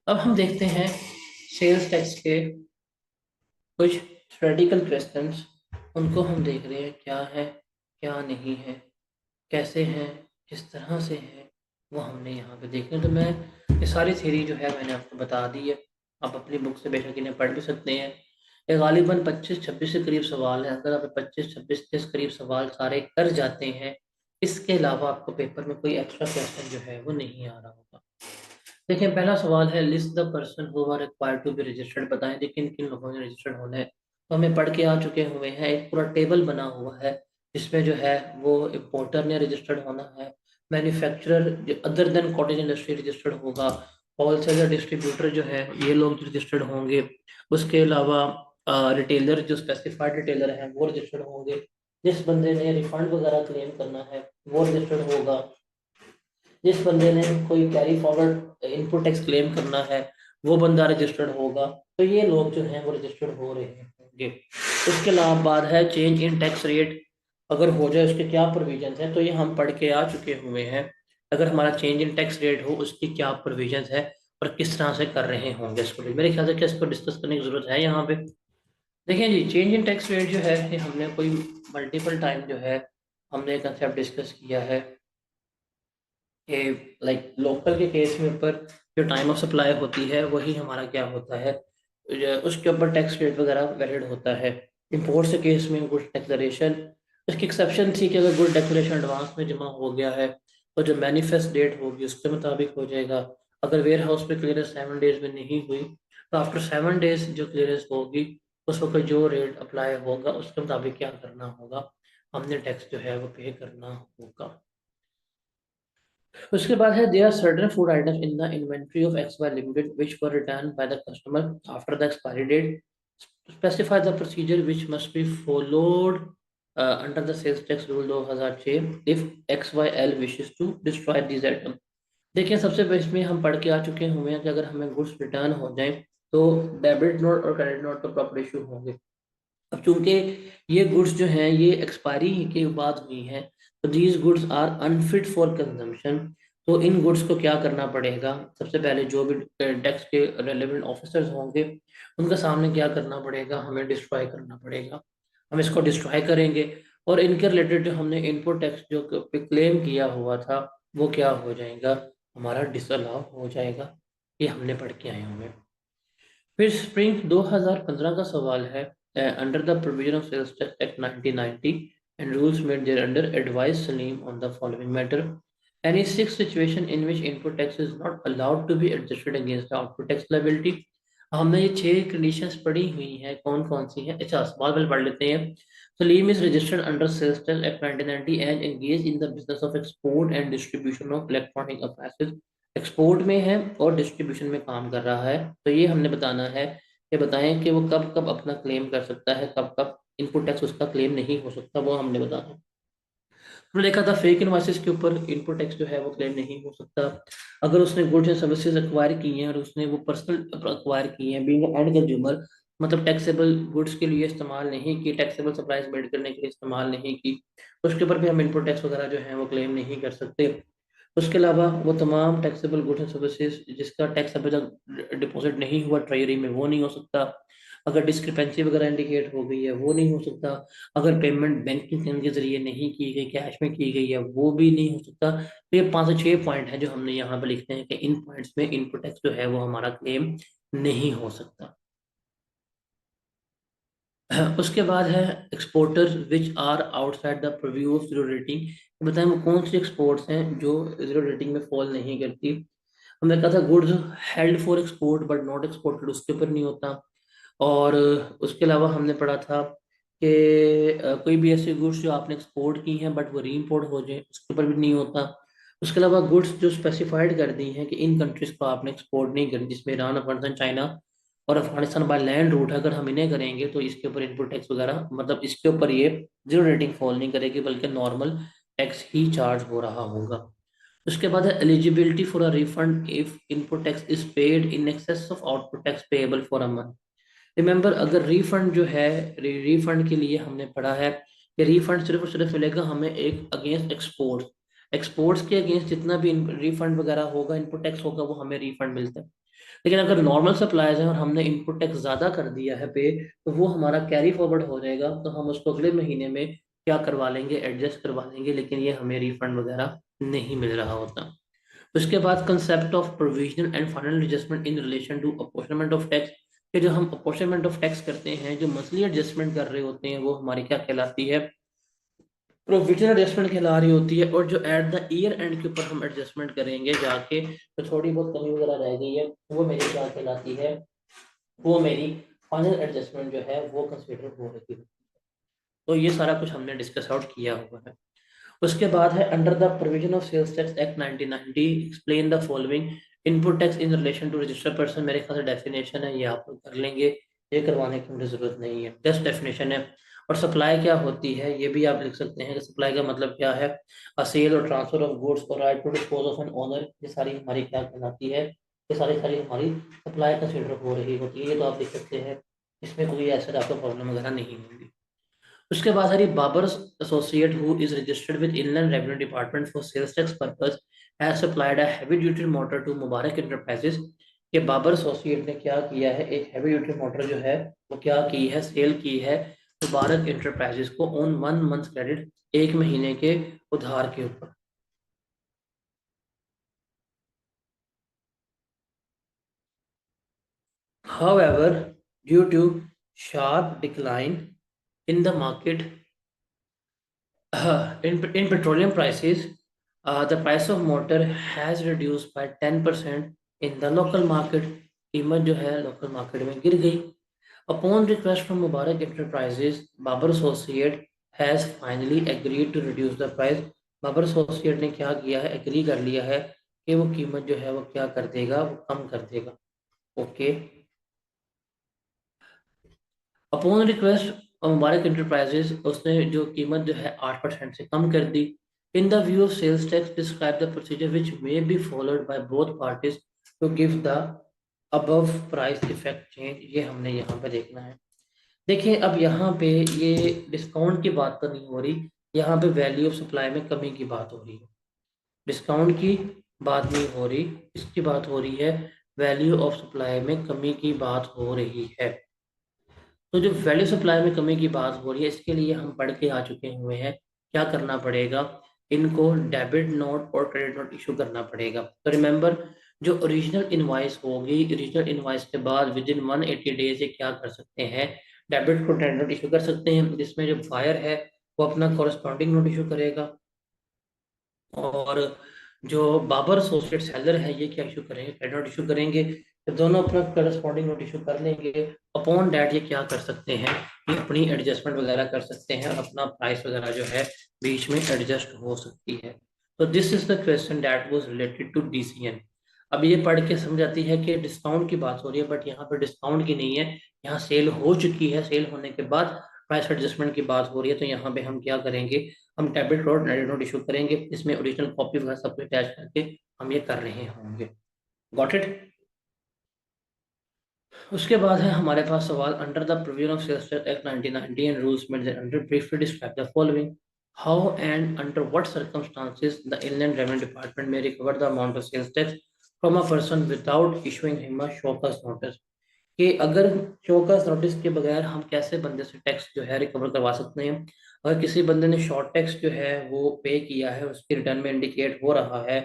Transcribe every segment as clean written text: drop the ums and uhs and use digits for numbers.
अब हम देखते हैं सेल्स टैक्स के कुछ थ्योरेटिकल क्वेश्चंस। उनको हम देख रहे हैं क्या है, क्या नहीं है, कैसे हैं, किस तरह से है, वो हमने यहाँ पे देखना है। तो मैं ये सारी थ्योरी जो है मैंने आपको बता दी है। आप अपनी बुक से बेशक इन्हें पढ़ भी सकते हैं। ये गालिबन 25-26 के करीब सवाल है। अगर आप 25-26 के करीब सवाल सारे कर जाते हैं, इसके अलावा आपको पेपर में कोई एक्स्ट्रा क्वेश्चन जो है वो नहीं आ रहा होगा। देखिए, पहला सवाल है list the person who are required to be registered. बताएं कि किन किन लोगों ने रजिस्टर्ड होना है। तो हमें पढ़ के आ चुके हुए हैं, एक पूरा टेबल बना हुआ है जिसमें जो है वो इम्पोर्टर ने रजिस्टर्ड होना है, manufacturer other than cottage industry registered होगा, होलसेलर डिस्ट्रीब्यूटर जो है ये लोग रजिस्टर्ड होंगे। उसके अलावा रिटेलर जो स्पेसिफाइड रिटेलर हैं वो रजिस्टर्ड होंगे। जिस बंदे ने रिफंड वगैरह क्लेम करना है वो रजिस्टर्ड होगा। जिस बंदे ने कोई carry forward input tax claim करना है वो बंदा रजिस्टर्ड होगा। तो ये लोग जो हैं वो रजिस्टर्ड हो रहे होंगे। उसके अलावा बाद है चेंज इन टैक्स रेट। अगर हो जाए उसके क्या प्रोविजन है, तो ये हम पढ़ के आ चुके हुए हैं। अगर हमारा चेंज इन टैक्स रेट हो उसकी क्या प्रोविजन है और किस तरह से कर रहे होंगे इसको भी। मेरे ख्याल से क्या इसको डिस्कस करने की जरूरत है यहाँ पे। देखिए जी, चेंज इन टैक्स रेट जो है ये हमने कोई मल्टीपल टाइम जो है हमने कंसेप्ट डिस्कस किया है कि लाइक लोकल के केस में ऊपर जो टाइम ऑफ सप्लाई होती है वही हमारा क्या होता है, उसके ऊपर टैक्स रेट वगैरह वैलिड होता है। इंपोर्ट के केस में गुड डिक्लेरेशन, उसकी एक्सेप्शन थी कि अगर गुड डिक्लेरेशन एडवांस में जमा हो गया है तो जो मैनिफेस्ट डेट होगी उसके मुताबिक हो जाएगा। अगर वेयर हाउस में क्लियरेंस 7 डेज में नहीं हुई तो आफ्टर 7 डेज जो क्लियरेंस होगी उस वक्त जो रेट अप्लाई होगा उसके मुताबिक क्या करना होगा, हमने टैक्स जो है वो पे करना होगा। उसके बाद है there are certain food items in the inventory of X Y limited which were return by the customer after the expiry date. Specify the procedure which must be followed under the sales tax rule 2006 if X Y L wishes to destroy these item. देखिए, सबसे पहले इसमें हम पढ़ के आ चुके हुए हैं कि अगर हमें गुड्स रिटर्न हो जाए तो डेबिट नोट और क्रेडिट नोट का प्रॉपर इशू होंगे। अब चूंकि ये गुड्स जो हैं ये एक्सपायरी के बाद हुई हैं तो these goods are unfit for consumption. तो इन गुड्स को क्या करना पड़ेगा, सबसे पहले जो भी टैक्स के रेलेवेंट ऑफिसर्स होंगे उनके सामने क्या करना पड़ेगा, हमें डिस्ट्रॉय करना पड़ेगा। हम इसको डिस्ट्रॉय करेंगे और इनके रिलेटेड जो हमने इनपुट टैक्स जो क्लेम किया हुआ था वो क्या हो जाएगा, हमारा डिसअलाउ हो जाएगा। ये हमने पढ़ के आए हुए हैं। फिर स्प्रिंग 2015 का सवाल है, under the provision of sales tax act 1990 and rules made there under advise Salim on the following matter. Any six situation in which input tax is not allowed to be adjusted against the output tax liability. हमने ये 6 conditions पढ़ी हुई हैं, कौन कौन सी हैं। अच्छा, सवाल पहले पढ़ लेते हैं। Salim is registered under sales tax act 1990 and engage in the business of export and distribution of electronic appliances. Export में है और डिस्ट्रीब्यूशन में काम कर रहा है। तो ये हमने बताना है कि बताएं कि वो कब कब अपना क्लेम कर सकता है, कब कब इनपुट टैक्स उसका क्लेम नहीं हो सकता, वो हमने बताना है। हमने देखा था फेक इनवॉइसेस के ऊपर इनपुट टैक्स जो है वो क्लेम नहीं हो सकता। अगर उसने गुड्स एंड सर्विसेज एक्वायर की हैं और उसने वो पर्सनल एक्वायर की हैं बीइंग एंड कंज्यूमर, मतलब टैक्सेबल गुड्स के लिए इस्तेमाल नहीं की, टैक्सेबल सप्लाईज मेड करने के लिए इस्तेमाल नहीं की, उसके ऊपर भी हम इनपुट टैक्स वगैरह जो है वो क्लेम नहीं कर सकते। उसके अलावा वो तमाम टैक्सेबल गुड्स एंड सर्विसेज जिसका टैक्स अभी तक डिपॉजिट नहीं हुआ ट्रेजरी में वो नहीं हो सकता। अगर डिस्क्रिपेंसी वगैरह इंडिकेट हो गई है वो नहीं हो सकता। अगर पेमेंट बैंकिंग के जरिए नहीं की गई, कैश में की गई है, वो भी नहीं हो सकता। तो ये 5 से 6 पॉइंट है जो हमने यहाँ पर लिखते हैं कि इन पॉइंट्स में इनपुट टैक्स जो है वो हमारा क्लेम नहीं हो सकता। उसके बाद है exporters which are outside the preview of zero rating. बताएं वो कौन सी एक्सपोर्ट्स हैं जो जीरो रेटिंग में फॉल नहीं करती। हमने कहा था goods held for export but not exported, उसके ऊपर नहीं होता। और उसके अलावा हमने पढ़ा था कि कोई भी ऐसे गुड्स जो आपने एक्सपोर्ट की हैं बट वो री इम्पोर्ट हो जाए उसके ऊपर भी नहीं होता। उसके अलावा गुड्स जो स्पेसिफाइड कर दी हैं कि इन कंट्रीज को आपने एक्सपोर्ट नहीं करनी, जिसमें ईरान, अफगानिस्तान, चाइना और अफगानिस्तान बाय लैंड रूट है, अगर हम इन्हें करेंगे तो इसके ऊपर इनपुट टैक्स वगैरह मतलब इसके ऊपर ये जीरो रेटिंग फॉल नहीं करेगी बल्कि नॉर्मल टैक्स ही चार्ज हो रहा होगा। उसके बाद है eligibility for a refund if input tax is paid in excess of output tax payable for a month. Remember, अगर रिफंड जो है रिफंड के लिए हमने पढ़ा है कि रिफंड सिर्फ और सिर्फ मिलेगा हमें एक अगेंस्ट एक्सपोर्ट्स। एक्सपोर्ट्स के अगेंस्ट जितना भी रिफंड वगैरह होगा, इनपुट टैक्स होगा, वो हमें रिफंड मिलता है। लेकिन अगर नॉर्मल सप्लायर्स हैं और हमने इनपुट टैक्स ज़्यादा कर दिया है पे, तो वो हमारा कैरी फॉरवर्ड हो जाएगा, तो हम उसको अगले महीने में क्या करवा लेंगे, एडजस्ट करवा लेंगे, लेकिन ये हमें रिफंड वगैरह नहीं मिल रहा होता। उसके बाद concept of provisional and final adjustment in relation to apportionment of tax, कि जो हम अपॉर्चमेंट ऑफ टैक्स करते हैं, जो मंथली एडजस्टमेंट कर रहे होते हैं, वो हमारी क्या कहलाती है, प्रोविजनल एडजस्टमेंट कहला रही होती है। और जो एट द ईयर एंड के ऊपर हम एडजस्टमेंट करेंगे जाके, तो थोड़ी बहुत कमी वगैरह रह गई है, वो मेरी क्या कहलाती है, वो मेरी फाइनल एडजस्टमेंट जो है वो कंसिडर हो रही है। तो ये सारा कुछ हमने डिस्कस आउट किया हुआ है। उसके बाद है under the provision of sales tax act 1990 explain the following. Input tax in relation to registered person, मेरे ख्याल से डेफिनेशन है, ये आप लोग कर लेंगे, ये करवाने की मुझे जरूरत नहीं है, जस्ट डेफिनेशन है। और सप्लाई क्या होती है ये भी आप लिख सकते हैं कि सप्लाई का मतलब क्या है, अ सेल और ट्रांसफर ऑफ गुड्स और right to dispose of an owner, ये सारी हमारी क्या कहलाती है, ये सारी सारी हमारी सप्लाई कंसिडर हो रही होती है, ये तो आप लिख सकते हैं, इसमें कोई ऐसा आपको प्रॉब्लम वगैरह नहीं होगी। उसके बाद Hari Babar associate who is registered with inland revenue department for sales tax purpose has supplied a heavy duty motor to Mubarak enterprises. ये बाबर एसोसिएट ने क्या किया है, एक हैवी ड्यूटी मोटर जो है वो क्या की है, सेल की है मुबारक इंटरप्राइजेस को ऑन 1 मंथ क्रेडिट, एक महीने के उधार के ऊपर। However, due to sharp decline in the market, in petroleum prices, the price of motor has reduced by 10% in the local market. कीमत जो है लोकल मार्केट में गिर गई। Upon request from Mubarak enterprises, Babar associate has finally agreed to reduce the price. Babar associate ने क्या किया है, एग्री कर लिया है कि वो कीमत जो है वो क्या कर देगा, वो कम कर देगा। Okay. Upon request Mubarak enterprises, उसने जो कीमत जो है 8% से कम कर दी। In the view of sales tax describe the procedure which may be followed by both parties to give the above price effect change, ये हमने यहाँ पे देखना है। देखिए अब यहाँ पे ये डिस्काउंट की बात तो नहीं हो रही, यहाँ पे वैल्यू ऑफ सप्लाई में कमी की बात हो रही है, डिस्काउंट की बात नहीं हो रही, इसकी बात हो रही है, वैल्यू ऑफ सप्लाई में कमी की बात हो रही है। तो जो वैल्यू सप्लाई में कमी की बात हो रही है, इसके लिए हम पढ़ के आ चुके हुए हैं, क्या करना पड़ेगा, इनको डेबिट नोट और क्रेडिट नोट इशू करना पड़ेगा। तो रिमेंबर, जो ओरिजिनल इनवॉइस होगी, ओरिजिनल इनवॉइस के बाद विद इन 180 डेज ये क्या कर सकते हैं, डेबिट को क्रेडिट नोट इशू कर सकते हैं, जिसमें जो बायर है वो अपना कॉरेस्पॉन्डिंग नोट इशू करेगा, और जो बाबर एसोसिएट सेलर है ये क्या इशू करेंगे, क्रेडिट नोट इशू करेंगे। जब दोनों अपना करस्पॉन्डिंग नोट इशू कर लेंगे, अपॉन डैट ये क्या कर सकते हैं, ये अपनी एडजस्टमेंट वगैरह कर सकते हैं, और अपना प्राइस वगैरह जो है बीच में एडजस्ट हो सकती है। तो this is the question that was related to DCN. अब ये पढ़ के समझ आती है कि डिस्काउंट की बात हो रही है, बट यहाँ पर डिस्काउंट की नहीं है, यहाँ सेल हो चुकी है, सेल होने के बाद प्राइस एडजस्टमेंट की बात हो रही है। तो यहाँ पे हम क्या करेंगे, हम debit note credit note issue करेंगे, इसमें ओरिजिनल कॉपी वगैरह सब कुछ अटैच करके हम ये कर रहे होंगे। Got it. उसके बाद है हमारे पास सवाल, under the provision of sales tax act 1990 and rules made under briefly describe the following. How and under what circumstances the inland revenue department may recover the amount of sales tax from a person without issuing him a show cause notice, कि अगर showcase notice के बगैर हम कैसे बंदे से tax जो है रिकवर करवा सकते हैं। अगर किसी बंदे ने शॉर्ट टैक्स जो है वो पे किया है, उसके रिटर्न में इंडिकेट हो रहा है,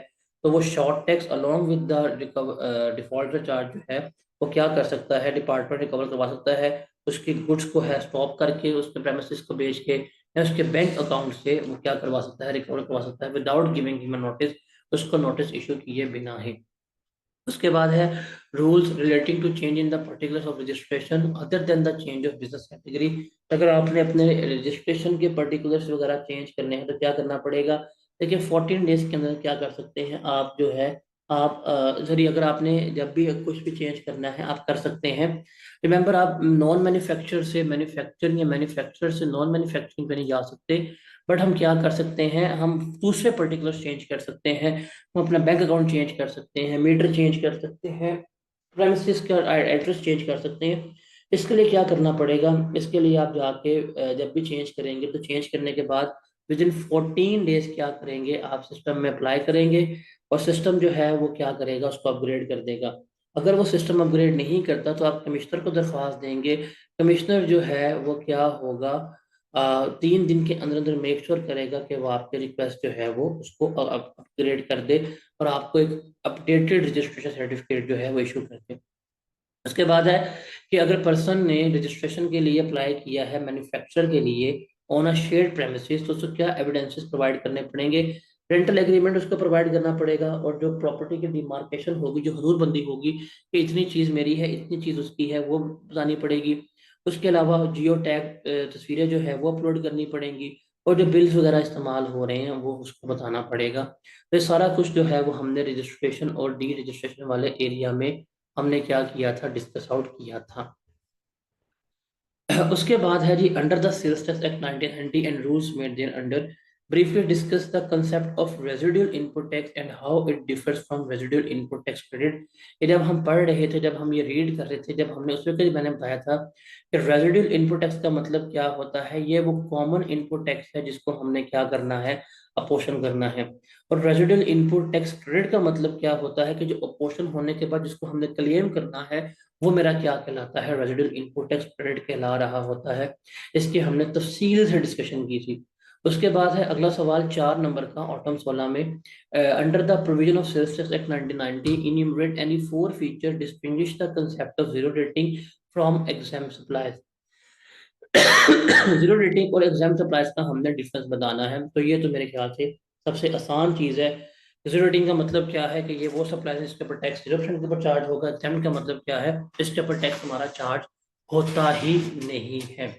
तो वो short tax along with the defaulter charge जो है वो क्या कर सकता है, डिपार्टमेंट रिकवर करवा सकता है। उसकी गुड्स को है स्टॉप करके, उसके प्रेमिसेस को बेच के, या उसके बैंक अकाउंट से वो क्या करवा सकता है, रिकवर करवा सकता है विदाउट गिविंग हिम नोटिस, उसको नोटिस इशू किए बिना ही। उसके बाद है rules relating to change in the particulars of registration other than the change of business category. अगर आपने अपने रजिस्ट्रेशन के पर्टिकुलर्स वगैरह चेंज करने हैं तो क्या करना पड़ेगा। देखिए 14 डेज के अंदर क्या कर सकते हैं आप, जो है आप सॉरी, अगर आपने जब भी कुछ भी चेंज करना है आप कर सकते हैं। रिमेंबर, आप नॉन मैन्युफैक्चर से मैन्युफैक्चरिंग या मैन्युफैक्चरर से नॉन मैन्युफैक्चरिंग पे नहीं जा सकते, बट हम क्या कर सकते हैं, हम दूसरे पर्टिकुलर चेंज कर सकते हैं। हम अपना बैंक अकाउंट चेंज कर सकते हैं, मीटर चेंज कर सकते हैं, प्रेमिसेस का एड्रेस चेंज कर सकते हैं। इसके लिए क्या करना पड़ेगा, इसके लिए आप जाके जब भी चेंज करेंगे तो चेंज करने के बाद विद इन 14 डेज क्या करेंगे, आप सिस्टम में अप्लाई करेंगे, और सिस्टम जो है वो क्या करेगा, उसको अपग्रेड कर देगा। अगर वो सिस्टम अपग्रेड नहीं करता तो आप कमिश्नर को दरख्वास्त देंगे। कमिश्नर जो है वो क्या होगा, 3 दिन के अंदर अंदर मेक श्योर करेगा कि वो आपकी रिक्वेस्ट जो है वो उसको अपग्रेड कर दे और आपको एक अपडेटेड रजिस्ट्रेशन सर्टिफिकेट जो है वो इशू कर दे। उसके बाद है कि अगर पर्सन ने रजिस्ट्रेशन के लिए अप्लाई किया है मैन्युफैक्चर के लिए ऑन अ शेयर्ड प्रेमिसेस, तो उसको क्या एविडेंसेस प्रोवाइड करने पड़ेंगे। रेंटल एग्रीमेंट उसको प्रोवाइड करना पड़ेगा, और जो प्रॉपर्टी की डिमार्केशन होगी, जो हदूदबंदी होगी कि इतनी चीज़ मेरी है इतनी चीज़ उसकी है, वो बतानी पड़ेगी। उसके अलावा जियो टैग तस्वीरें जो है वो अपलोड करनी पड़ेंगी, और जो बिल्स वगैरह इस्तेमाल हो रहे हैं वो उसको बताना पड़ेगा। तो ये सारा कुछ जो है वो हमने रजिस्ट्रेशन और डी रजिस्ट्रेशन वाले एरिया में हमने क्या किया था, डिस्कस आउट किया था। उसके बाद है जी under the sales tax act 1990 and rules made there under, briefly discuss the concept of residual input tax and how it differs from residual input tax credit। ये जब हम पढ़ रहे थे, जब हम ये रीड कर रहे थे, जब हमने उसमें कहीं मैंने बताया था कि रेजिडुअल इनपुट टैक्स का मतलब क्या होता है। ये वो कॉमन इनपुट टैक्स है जिसको हमने क्या करना है, अपोषण करना है। और रेजिडुअल इनपुट टैक्स क्रेडिट का मतलब क्या होता है कि जो अपोषण होने के बाद जिसको हमने क्लेम करना है वो मेरा क्या कहलाता है, रेजिडुअल इनपुट टैक्स क्रेडिट कहला रहा होता है। इसकी हमने तफसील से डिस्कशन की थी। उसके बाद है अगला सवाल 4 नंबर का ऑटम 16 में, under the provision of sales tax act 1990 enumerate any 4 feature distinguish the concept of zero rating from exempt supplies. Zero rating और एग्जाम सप्लाईज का हमने डिफरेंस बताना है, तो ये तो मेरे ख्याल से सबसे आसान चीज़ है। जीरो रेटिंग का मतलब क्या है कि ये वो सप्लाई है जिसके ऊपर टैक्स 0% के ऊपर चार्ज होगा। एग्जाम का मतलब क्या है, इसके ऊपर टैक्स हमारा चार्ज होता ही नहीं है।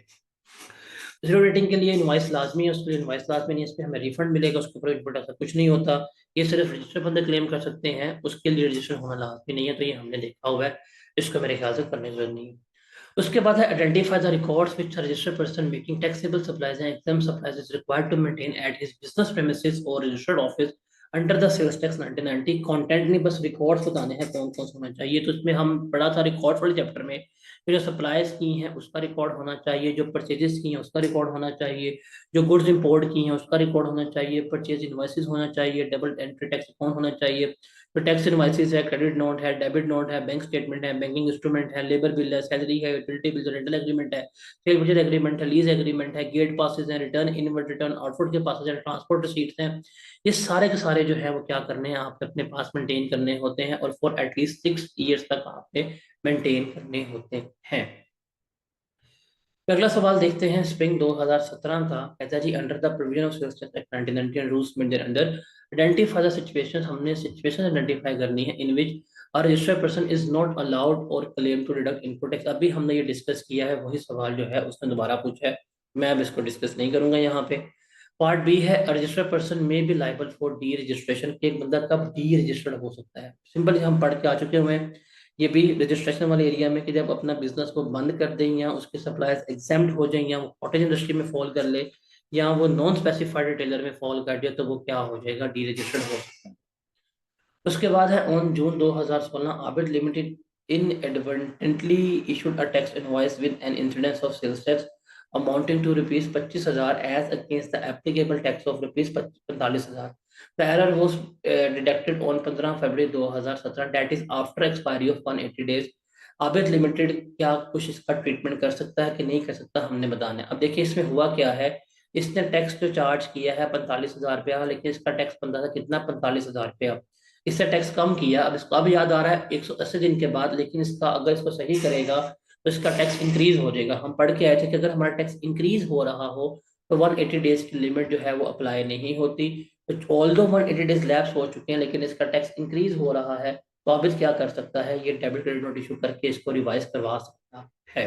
जीरो रेटिंग के लिए इनवाइस लाजमी है, उसके लिए इनवाइस लाजमी नहीं है, इस पर हमें रिफंड मिलेगा, उसके ऊपर इनपुट ऐसा कुछ नहीं होता। ये सिर्फ रजिस्टर बंदे क्लेम कर सकते हैं, उसके लिए रजिस्टर होना लाजमी नहीं है, तो ये हमने देखा हुआ है, इसको मेरे ख्याल से करने की जरूरत नहीं है। उसके बाद है identify the records which registered person making taxable supplies and exempt supplies is required to maintain at his business premises और registered office under the sales tax 1990। Content नहीं, बस रिकॉर्ड्स बताने हैं कौन कौन सा होना चाहिए। तो इसमें हम पढ़ा था रिकॉर्ड वाले चैप्टर में कि जो सप्लाईज की हैं उसका रिकॉर्ड होना चाहिए, जो परचेजेस की हैं उसका रिकॉर्ड होना चाहिए, जो गुड्स इंपोर्ट की हैं उसका रिकॉर्ड होना चाहिए, परचेज इनवॉइसेस होना चाहिए, डबल एंट्री टैक्स अकाउंट होना चाहिए। तो टैक्स इनवॉइसेस है, क्रेडिट नोट है, डेबिट नोट है, बैंक स्टेटमेंट है, बैंकिंग इंस्ट्रूमेंट है, लेबर बिल है, सैलरी है, यूटिलिटी बिल, रेंटल एग्रीमेंट है, सेल परचेज एग्रीमेंट है, लीज एग्रीमेंट है, गेट पासेस हैं, रिटर्न इनवर्ड, रिटर्न आउटवर्ड के पासेस हैं, ट्रांसपोर्ट रिसीट्स हैं। ये सारे के सारे जो है वो क्या करने हैं, आपने अपने पास मेंटेन करने होते हैं, और फॉर एटलीस्ट 6 ईयर्स तक आपने मेंटेन करने होते हैं। फिर अगला सवाल देखते हैं स्प्रिंग 2017 का। कहता है जी under the provision of sales tax act 1990 and rules made there under identify the situation. हमने सिचुएशन आइडेंटिफाई करनी है in which a registered person is not allowed और claim to deduct input tax. अभी हमने ये डिस्कस किया है, वही सवाल जो है उसने दोबारा पूछा है, मैं अब इसको डिस्कस नहीं करूंगा यहाँ पे। पार्ट बी है रजिस्टर्ड पर्सन में be liable for D registration, कि एक बंदा कब डी रजिस्टर्ड हो सकता है। सिंपल हम पढ़ के आ चुके हुए हैं ये भी रजिस्ट्रेशन वाले एरिया में, कि जब अपना बिजनेस को बंद कर दें या उसके सप्लायर्स एग्जाम्प्ट हो जाए, या वो कॉटेज इंडस्ट्री में फॉल कर ले, या वो नॉन स्पेसिफाइड रिटेलर में फॉल कर दिया, तो वो क्या हो जाएगा, डी रजिस्टर्ड हो सकता है। उसके बाद है on June 2016 Abid limited inadvertently issued a tax invoice with an incidence of sales tax amounting to rupees 25,000 as against the applicable tax of rupees 45,000। The error was deducted on 15 February 2017, that is after expiry of 180 days। Abid limited क्या कुछ इसका treatment कर सकता है कि नहीं कर सकता, हमने बताना है। अब देखिए इसमें हुआ क्या है, इसने टैक्स जो चार्ज किया है 45,000 रुपया, लेकिन इसका टैक्स बनता था कितना, 45,000 रुपया। इससे टैक्स कम किया, अब इसको अब याद आ रहा है 180 दिन के बाद, लेकिन इसका अगर इसको सही करेगा तो इसका टैक्स इंक्रीज हो जाएगा। हम पढ़ के आए थे कि अगर हमारा टैक्स इंक्रीज हो रहा हो तो 180 डेज की लिमिट जो है वो अप्लाई नहीं होती। तो ऑल दो 180 डेज लैप्स हो चुके हैं लेकिन इसका टैक्स इंक्रीज हो रहा है, तो अब क्या कर सकता है, ये डेबिट क्रेडिट नोट इशू करके इसको रिवाइज करवा सकता है।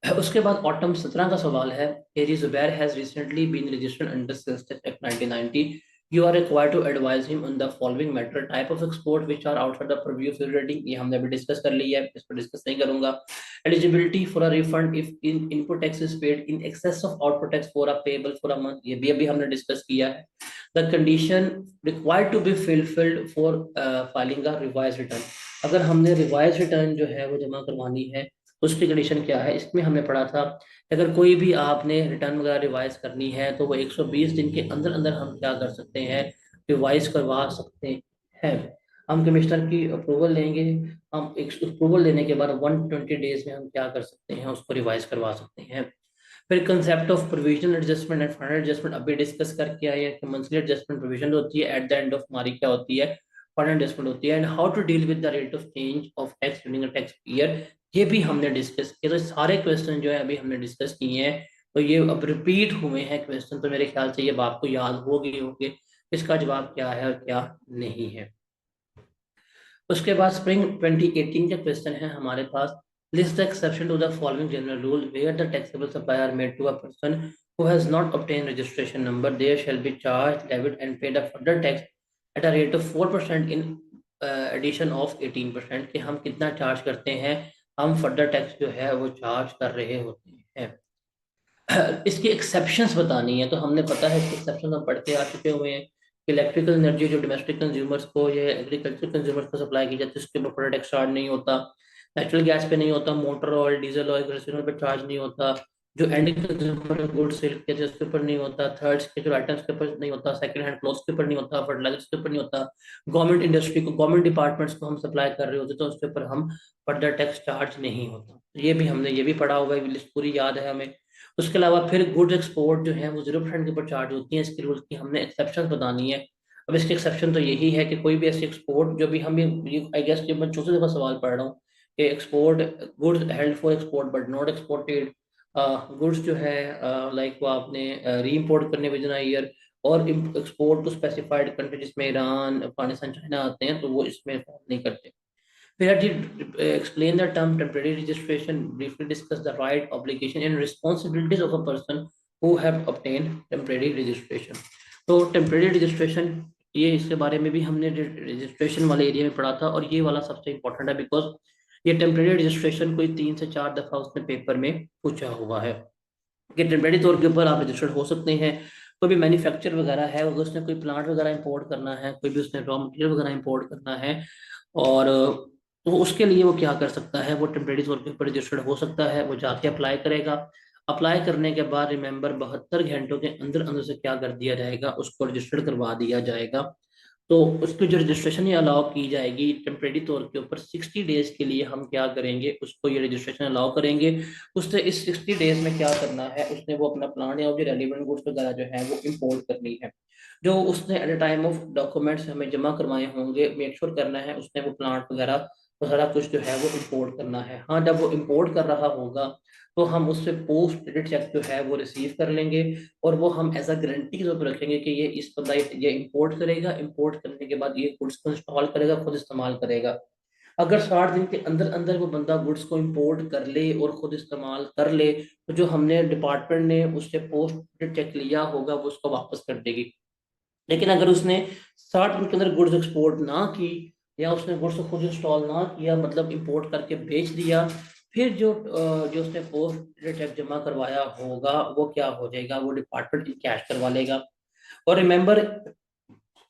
उसके बाद ऑटम 17 का सवाल है, एरी Zubair has recently been registered under sales tax act 1990। You are required to advise him on the following matter, type of export which are outside the preview of rating. ये हमने अभी डिस्कस कर लिया है, इस पर डिस्कस नहीं करूंगा। Eligibility for a refund if in input tax is paid in excess of output tax for a payable for a month, ये भी अभी हमने डिस्कस किया है। The condition required to be fulfilled for filing a revise return, अगर हमने revise return जो है वो जमा करवानी है उसकी कंडीशन क्या है। इसमें हमने पढ़ा था कि अगर कोई भी आपने रिटर्न वगैरह रिवाइज करनी है तो वो 120 दिन के अंदर अंदर हम क्या कर सकते हैं, रिवाइज करवा सकते हैं। हम कमिश्नर की अप्रूवल लेंगे। हम एक अप्रूवल लेने के बाद 120 डेज में हम क्या कर सकते हैं, उसको रिवाइज करवा सकते हैं। फिर concept of provisional adjustment and final adjustment अभी डिस्कस करके आए हैं कि मंथली एडजस्टमेंट प्रोविजन होती है, एट द एंड ऑफ हमारी क्या होती है, फाइनल एडजस्टमेंट होती है। And how to deal with the rate of change of tax during the tax year, ये भी हमने डिस्कस किया। तो सारे क्वेश्चन जो है अभी हमने डिस्कस किए हैं, तो ये अब रिपीट हुए हैं क्वेश्चन, तो मेरे ख्याल से ये आपको याद हो गए होंगे इसका जवाब क्या है और क्या नहीं है। उसके बाद स्प्रिंग 2018 के क्वेश्चन है हमारे पास। List the exception to the following general rule where the taxable supplier made to a person who has not obtained registration number, there shall be charged, debit and paid a further tax at a rate of 4% in addition of 18%। कि हम कितना charge करते हैं, हम further tax जो है वो charge कर रहे होते हैं। इसकी एक्सेप्शंस बतानी है, तो हमने पता है इसके एक्सेप्शन हम पढ़ के आ चुके हुए हैं कि इलेक्ट्रिकल एनर्जी जो डोमेस्टिक कंज्यूमर्स को या एग्रीकल्चर कंज्यूमर्स को सप्लाई की जाती है उसके ऊपर फर्दर टैक्स चार्ज नहीं होता। नेचुरल गैस पे नहीं होता, motor oil, diesel oil, kerosene oil पे चार्ज नहीं होता। जो एंड कंज्यूमर गुड्स सेल किए थे उसके ऊपर नहीं होता, थर्ड्स के जो आइटम्स के ऊपर नहीं होता, सेकंड हैंड क्लोथ्स के ऊपर नहीं होता, फर्टिलाइजर्स के ऊपर नहीं होता। गवर्नमेंट इंडस्ट्री को, गवर्नमेंट डिपार्टमेंट्स को हम सप्लाई कर रहे होते तो उसके ऊपर हम फर्दर टैक्स चार्ज नहीं होता। ये भी हमने ये भी पढ़ा हुआ है, लिस्ट पूरी याद है हमें। उसके अलावा फिर गुड्स एक्सपोर्ट जो है वो 0% के ऊपर चार्ज होती है। इसके रूल्स की हमने एक्सेप्शन बतानी है। अब इसके एक्सेप्शन तो यही है कि कोई भी ऐसी एक्सपोर्ट जो भी हम ये आई गेस जब मैं चौथे दफा सवाल पढ़ रहा हूँ कि export goods held for export but not exported goods जो है लाइक वो आपने री इम्पोर्ट करने विद इन ईयर और एक्सपोर्ट टू स्पेसिफाइड कंट्री जिसमें ईरान, अफगानिस्तान, चाइना आते हैं, तो वो इसमें फॉलो नहीं करते। We had to explain the term temporary registration, briefly discuss the right, obligation and responsibilities of a person who have obtained temporary registration। तो temporary registration ये इसके बारे में भी हमने रजिस्ट्रेशन वाले एरिया में पढ़ा था, और ये वाला सबसे इम्पोर्टेंट है बिकॉज ये टेम्परेरी रजिस्ट्रेशन कोई 3 से 4 दफा उसने पेपर में पूछा हुआ है कि टेम्परेरी तौर के ऊपर आप रजिस्टर्ड हो सकते हैं। कोई भी मैन्युफैक्चर वगैरह है, अगर उसने कोई प्लांट वगैरह इंपोर्ट करना है, कोई भी उसने रॉ मटेरियल वगैरह इंपोर्ट करना है, और तो उसके लिए वो क्या कर सकता है, वो टेम्परेरी तौर के ऊपर रजिस्टर्ड हो सकता है। वो जाके अप्लाई करेगा। अप्लाई करने के बाद रिमेंबर 72 घंटों के अंदर अंदर से क्या कर दिया जाएगा, उसको रजिस्टर्ड करवा दिया जाएगा। तो उसकी जो रजिस्ट्रेशन ये अलाउ की जाएगी टेम्परेरी तौर के ऊपर 60 डेज के लिए, हम क्या करेंगे, उसको ये रजिस्ट्रेशन अलाउ करेंगे। उसने इस 60 डेज में क्या करना है, उसने वो अपना प्लान या जो रेलिवेंट गुड्स वगैरह जो है वो इम्पोर्ट करनी है। जो उसने at the time of documents हमें जमा करवाए होंगे, मेक श्योर करना है उसने वो प्लांट वगैरह वो सारा कुछ जो है वो इम्पोर्ट करना है। हाँ, जब वो इम्पोर्ट कर रहा होगा तो हम उससे पोस्ट क्रेडिट चेक जो है वो रिसीव कर लेंगे, और वो हम एज अ गारंटी के तौर पर रखेंगे कि ये इस बंदा ये इंपोर्ट करेगा, इंपोर्ट करने के बाद ये गुड्स को इंस्टॉल करेगा, खुद इस्तेमाल करेगा। अगर 60 दिन के अंदर अंदर वो बंदा गुड्स को इंपोर्ट कर ले और खुद इस्तेमाल कर ले, तो जो हमने डिपार्टमेंट ने उससे पोस्ट क्रेडिट चेक लिया होगा वो उसको वापस कर देगी। लेकिन अगर उसने 60 दिन के अंदर गुड्स एक्सपोर्ट ना की, या उसने गुड्स को खुद इंस्टॉल ना किया, मतलब इंपोर्ट करके बेच दिया, फिर जो उसने पोस्ट चेक जमा करवाया होगा वो क्या हो जाएगा, वो डिपार्टमेंट इन कैश करवा लेगा। और रिमेंबर,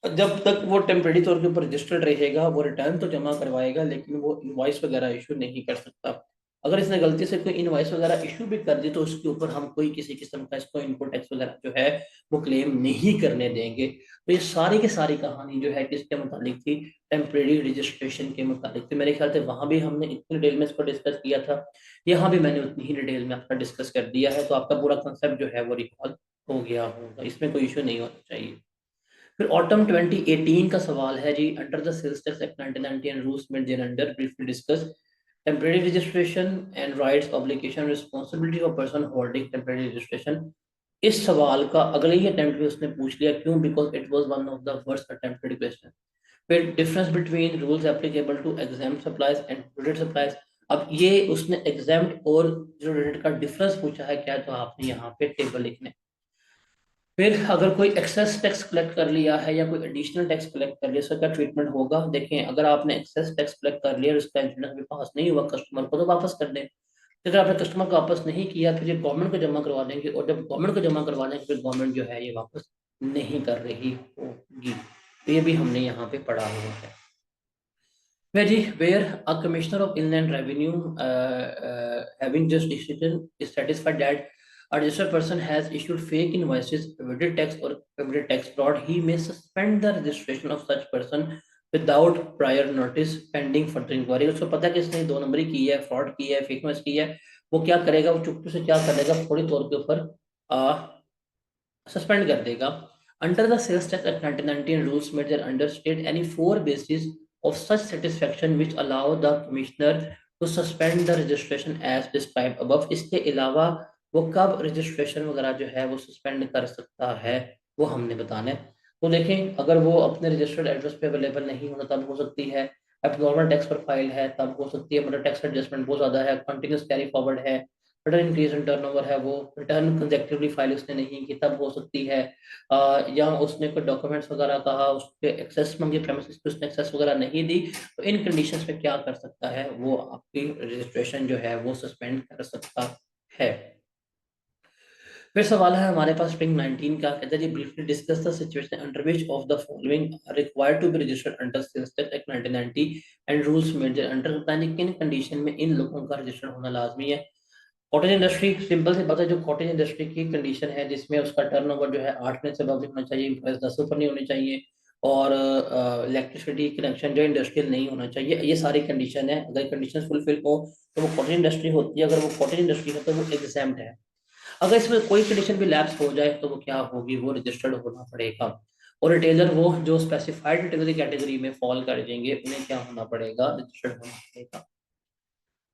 जब तक वो टेम्परेरी तौर के ऊपर रजिस्टर्ड रहेगा वो रिटर्न तो जमा करवाएगा, लेकिन वो इनवॉइस वगैरह इशू नहीं कर सकता। अगर इसने गलती से कोई इनवॉइस वगैरह इशू भी कर दी तो उसके ऊपर हम कोई किसी किस्म का इसको इनपुट टैक्स वगैरह जो है वो क्लेम नहीं करने देंगे। तो ये सारी की सारी कहानी जो है किसके मुतालिक थी, टेम्परेरी रजिस्ट्रेशन के मुतालिक थी। मेरे ख्याल से वहां भी हमने इतनी डिटेल में इसको डिस्कस किया था, यहाँ भी मैंने उतनी ही डिटेल में आपका डिस्कस कर दिया है, तो आपका पूरा कंसेप्ट जो है वो रिकॉल हो गया होगा, इसमें कोई इशू नहीं होना चाहिए। फिर ऑटम 2018 का सवाल है जी, under the sales tax act 1990 and rules made thereunder briefly discuss temporary registration and rights, obligation, responsibility of person holding temporary registration. इस सवाल का अगले ही अटेम्प्ट में उसने पूछ लिया, क्यों, because it was one of the first attempted question. फिर difference between rules applicable to exempt supplies and prorated supplies. अब ये उसने एग्जाम्प्ट और प्रोडेड का डिफरेंस पूछा है क्या, तो आपने यहाँ पे टेबल लिखने। फिर अगर कोई एक्सेस टैक्स कलेक्ट कर लिया है या कोई एडिशनल टैक्स कलेक्ट कर लिया, इसका क्या ट्रीटमेंट होगा। देखें, अगर आपने एक्सेस टैक्स कलेक्ट कर लिया और उसका इंश्योरेंस अभी पास नहीं हुआ, कस्टमर को तो वापस कर दें। अगर आपने कस्टमर को वापस नहीं किया, फिर ये गवर्नमेंट को जमा करवा देंगे, और जब गवर्नमेंट को जमा करवा देंगे फिर गवर्नमेंट जो है ये वापस नहीं कर रही होगी। तो ये भी हमने यहाँ पे पढ़ा हुआ है। Where a commissioner of inland revenue having just decision is satisfied that a registered person has issued fake invoices, evaded tax or committed tax fraud, he may suspend the registration of such person without prior notice pending further inquiry. उसको पता है कि इसने 2 नंबरी की है, fraud की है, फेकनेस की है, वो क्या करेगा, वो चुपके से क्या कर देगा, फौरी तौर के ऊपर सस्पेंड कर देगा। Under the sales tax act 1919 rules made there under state any four basis of such satisfaction which allow the commissioner to suspend the registration as described above. इसके अलावा वो कब रजिस्ट्रेशन वगैरह जो है वो सस्पेंड कर सकता है वो हमने बताना है। तो देखें, अगर वो अपने रजिस्टर्ड एड्रेस पे अवेलेबल नहीं होता तब हो सकती है, अब नॉर्मल टैक्स पर फाइल है तब हो सकती है, मतलब टैक्स एडजस्टमेंट बहुत ज़्यादा है, कंटिन्यूस कैरी फॉरवर्ड है, रिटर्न इंक्रीज इन टर्नओवर है, वो रिटर्न कंसेक्टिवली फाइल उसने नहीं की तब हो सकती है, या उसने कोई डॉक्यूमेंट्स वगैरह कहा, उस पे एक्सेस मांगी, प्रेमिसेस पे उसने एक्सेस वगैरह नहीं दी, तो इन कंडीशंस पे क्या कर सकता है, वो आपकी रजिस्ट्रेशन जो है वो सस्पेंड कर सकता है। फिर सवाल है हमारे पास स्प्रिंग 19 का, कहता है जी briefly discuss the situation under which of the following are required to be registered under sales tax act 1990 and rules made there under. बताने किन कंडीशन में इन लोगों का रजिस्टर्ड होना लाजमी है। कॉटेज इंडस्ट्री, सिंपल सी बात है, जो कॉटेज इंडस्ट्री की कंडीशन है जिसमें उसका टर्नओवर जो है 8 मिनट से अबव होना चाहिए, एम्प्लॉयज 10 ऊपर नहीं होने चाहिए, और इलेक्ट्रिसिटी कनेक्शन जो इंडस्ट्रियल नहीं होना चाहिए, ये सारी कंडीशन है। अगर कंडीशन फुलफिल हो तो वो कॉटेज इंडस्ट्री होती है, अगर वो कॉटेज इंडस्ट्री है तो वो एग्जाम्प्ट है। अगर इसमें कोई कंडीशन भी लैप्स हो जाए तो वो क्या होगी, वो रजिस्टर्ड होना पड़ेगा। और रिटेलर वो जो स्पेसिफाइड रिटेलर कैटेगरी में फॉल कर जाएंगे उन्हें क्या होना पड़ेगा, रजिस्टर्ड होना पड़ेगा।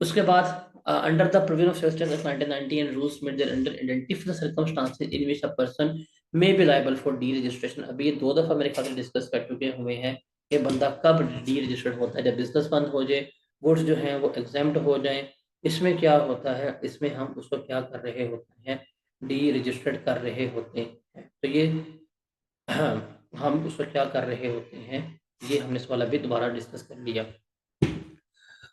उसके बाद under the provision of sales tax of 1990 and rules made there under identify the circumstances in which a person may be liable for deregistration. अभी ये 2 दफा मेरे ख्याल से डिस्कस कर चुके हुए हैं कि बंदा कब डी रजिस्टर्ड होता है, जब बिजनेस बंद हो जाए, गुड्स जो हैं वो एग्जाम्प्ट हो जाए। इसमें क्या होता है, इसमें हम उसको क्या कर रहे होते हैं, डी रजिस्टर्ड कर रहे होते हैं। तो ये हम उसको क्या कर रहे होते हैं, ये हमने इस वाला भी दोबारा डिस्कस कर लिया।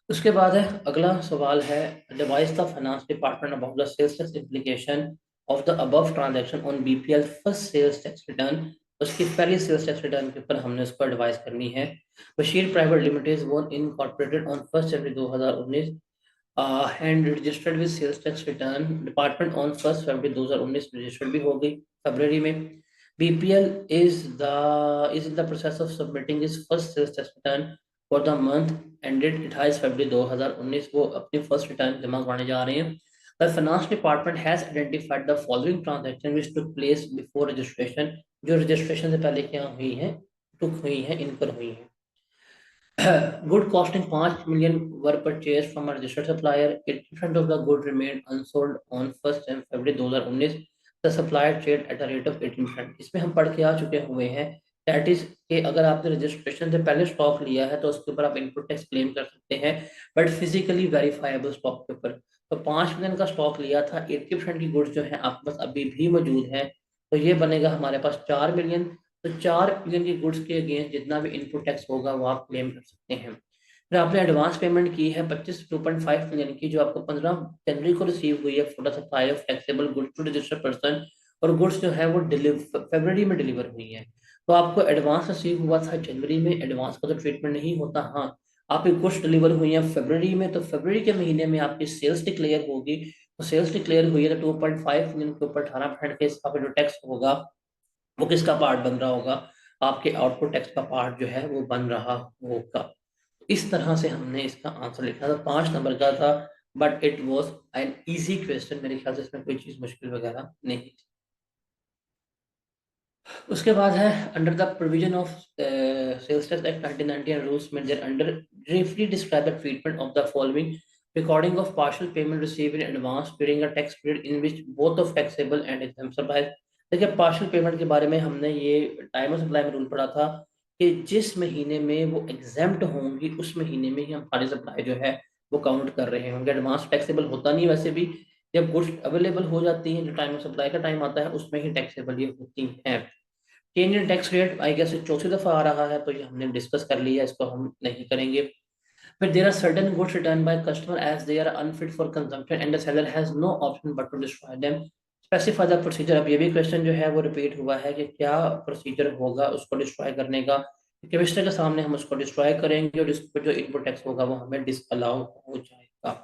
उसके बाद है अगला सवाल है, advise the finance department about the sales tax implication of the above transaction on BPL first sales tax return. उसकी पहली सेल्स टैक्स रिटर्न के ऊपर हमने उसको एडवाइस करनी है। Bashir private limited one incorporated on 1 January 2019 and registered with sales tax return department on 1 February 2019, registered भी हो गई फरवरी में। BPL is in the process of submitting his first sales tax return for the month ended 28 फरवरी 2019, वो अपनी first return जमा करने जा रहे हैं। The finance department has identified the following transaction which took place before registration, जो registration से पहले क्या हुई है, टुक हुई है, इनकर हुई है। Good costing 5 million were purchased from a registered supplier. 80% of the good remained unsold on 1st and February 2019. The supplier trade at a rate of 18%। इसमें हम पढ़ के आ चुके हुए हैं, दैट इज कि अगर आपने रजिस्ट्रेशन से पहले स्टॉक लिया है तो उसके ऊपर आप इनपुट टैक्स क्लेम कर सकते हैं, बट फिजिकली वेरीफाइबल स्टॉक के ऊपर। तो 5 मिलियन का स्टॉक लिया था, 80% की गुड्स जो है आपके पास अभी भी मौजूद है, तो ये बनेगा हमारे पास 4 मिलियन। तो 4 मिलियन की गुड्स के अगेंस्ट जितना भी इनपुट टैक्स होगा वो आप क्लेम कर सकते हैं। फिर आपने एडवांस पेमेंट की है 25.5 मिलियन की, जो आपको 15 जनवरी को रिसीव हुई है for the supply of taxable goods to registered person, और गुड्स जो है वो फरवरी में डिलीवर हुई है। तो आपको एडवांस रिसीव हुआ था जनवरी में, एडवांस का तो ट्रीटमेंट नहीं होता। हाँ, आपकी गुड्स डिलीवर हुई है फरवरी में, तो फरवरी के महीने में आपकी सेल्स डिक्लेयर होगी। तो सेल्स डिक्लेयर हुई है तो 2.5 मिलियन के ऊपर 18% के इसका जो टैक्स होगा वो किसका पार्ट बन रहा होगा, आपके आउटपुट टैक्स का पार्ट जो है वो बन रहा होगा। इस तरह से हमने इसका आंसर लिखा था, 5 नंबर का था, but it was an easy question, मेरे ख्याल से इसमें कोई चीज मुश्किल वगैरह नहीं थी। उसके बाद है under the provision of sales tax act 1990 and rules made there under briefly describe the treatment of the following recording of partial payment receive in advance during a tax period in which both of taxable and exempt supply. देखिए, partial payment के बारे में हमने ये time of supply में rule पढ़ा था कि जिस महीने में वो एग्जाम्प्ट होंगी उस महीने में ही हम सारी सप्लाई जो है वो काउंट कर रहे होंगे। एडवांस टैक्सेबल होता नहीं वैसे भी, जब गुड्स अवेलेबल हो जाती हैं, जो टाइम ऑफ सप्लाई का टाइम आता है उसमें ही टैक्सेबल ये होती हैं। Change in tax rate I guess चौथी दफा आ रहा है, तो ये हमने डिस्कस कर लिया, इसको हम नहीं करेंगे। फिर there are certain goods return by customer as they are unfit for consumption and the seller has no option but to destroy them. Specify the procedure. अब ये भी क्वेश्चन जो है वो रिपीट हुआ है कि क्या प्रोसीजर होगा उसको डिस्ट्रॉय करने का। कमिश्नर के सामने हम उसको डिस्ट्रॉय करेंगे और इस पर जो इनपुट टैक्स होगा वो हमें डिसअलाउ हो जाएगा।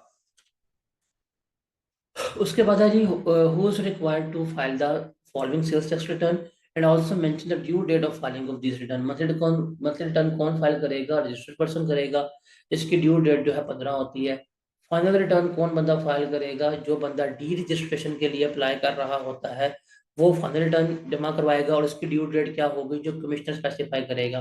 उसके बाद है जी who is required to file the following sales tax return. And also mention the due date of filing of this return. Monthly return कौन फाइल करेगा? रजिस्टर्ड पर्सन करेगा, इसकी ड्यू डेट जो है 15 होती है। फाइनल रिटर्न कौन बंदा फाइल करेगा? जो बंदा डी रजिस्ट्रेशन के लिए अप्लाई कर रहा होता है वो फाइनल रिटर्न जमा करवाएगा, और इसकी ड्यू डेट क्या होगी? जो कमिश्नर स्पेसिफाई करेगा।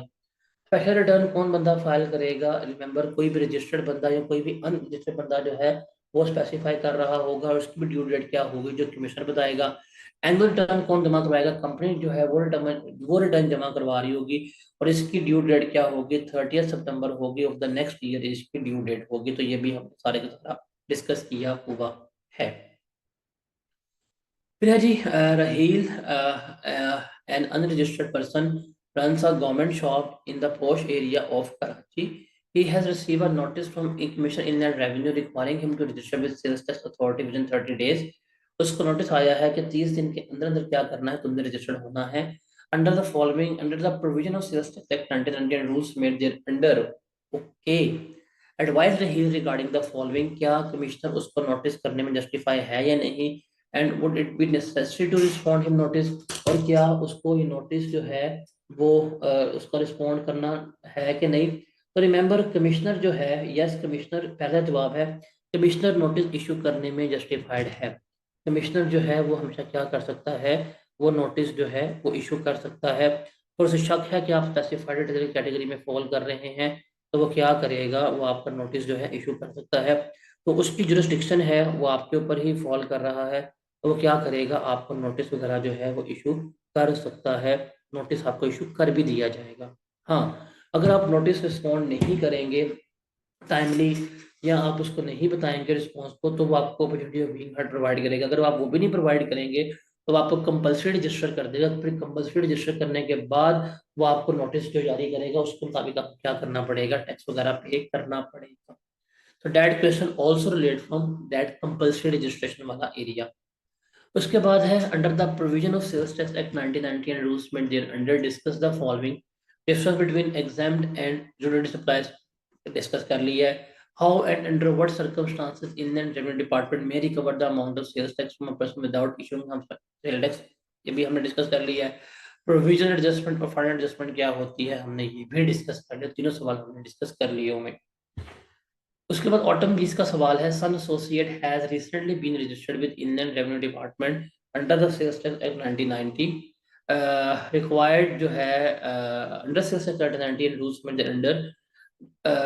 स्पेशल रिटर्न कौन बंदा फाइल करेगा? रिमेंबर, कोई भी रजिस्टर्ड बंदा या कोई भी अनरजिस्टर्ड बंदा जो है वो स्पेसिफाई कर रहा होगा, और उसकी भी ड्यू डेट क्या होगी जो कमिश्नर बताएगा। एनुअल रिटर्न कौन जमा करवाएगा? कंपनी जो है वो रिटर्न जमा करवा रही होगी, और इसकी ड्यू डेट क्या होगी? 30 सितंबर होगी ऑफ द नेक्स्ट ईयर इसकी ड्यू डेट होगी। तो ये भी हम सारे का सारा डिस्कस किया हुआ है। फिर है जी, Raheel, an unregistered person, runs a government shop in the posh area of Karachi. He has received a notice from Commissioner Inland Revenue requiring him to register with Sales Tax Authority within 30 days. उसको notice आया है कि 30 दिन के अंदर अंदर क्या करना है, तुमने रजिस्टर्ड होना है। Under the provision of sales tax act 1990 and rules made thereafter. Okay. Advise रही रिगार्डिंग द फॉलोइंग, क्या कमिश्नर उसको नोटिस करने में जस्टिफाई है या नहीं? And would it be necessary to respond him notice, और क्या उसको ये नोटिस जो है वो उसका रिस्पॉन्ड करना है कि नहीं? तो रिमेंबर, कमिश्नर जो है, यस कमिश्नर, पहला जवाब है कमिश्नर नोटिस इशू करने में जस्टिफाइड है। कमिश्नर जो है वो हमेशा क्या कर सकता है? वो नोटिस जो है वो इशू कर सकता है। और उसे शक है कि आप स्पेसिफाइड कैटेगरी में फॉल कर रहे हैं, तो वो क्या करेगा? वो आपका नोटिस जो है इशू कर सकता है। तो उसकी जुरिस्डिक्शन है वो आपके ऊपर ही फॉल कर रहा है, तो वो क्या करेगा? आपको नोटिस वगैरह जो है वो इशू कर सकता है। नोटिस आपको इशू कर भी दिया जाएगा। हाँ, अगर आप नोटिस रिस्पॉन्ड नहीं करेंगे टाइमली, या आप उसको नहीं बताएंगे रिस्पॉन्स को, तो वो आपको opportunity of being heard provide करेगा। अगर आप वो भी नहीं प्रोवाइड करेंगे तो वो आपको कंपल्सरी रजिस्टर कर देगा। फिर कंपल्सरी रजिस्टर करने के बाद वो आपको नोटिस जो जारी करेगा उसके मुताबिक आपको क्या करना पड़ेगा? टैक्स वगैरह पे करना पड़ेगा। तो that question also relate from that compulsory registration वाला एरिया। उसके बाद है under the provision of sales tax act 1990 and rules made there under discuss the following. Difference between exempt and judicial supplies discuss कर लिया है। How and under what circumstances Indian revenue department may recover the amount of sales tax from a person without issuing हम sale tax, ये भी हमने discuss कर लिया है। प्रोविजनल एडजस्टमेंट और फाइनल एडजस्टमेंट क्या होती है, हमने ये भी डिस्कस कर लिया। तीनों सवाल हमने डिस्कस कर लिए होंगे। उसके बाद ऑटम 20 का सवाल है, sun associate has recently been registered with Indian revenue department under the sales tax act 1990। Required जो है under sales tax act 1990 rules में under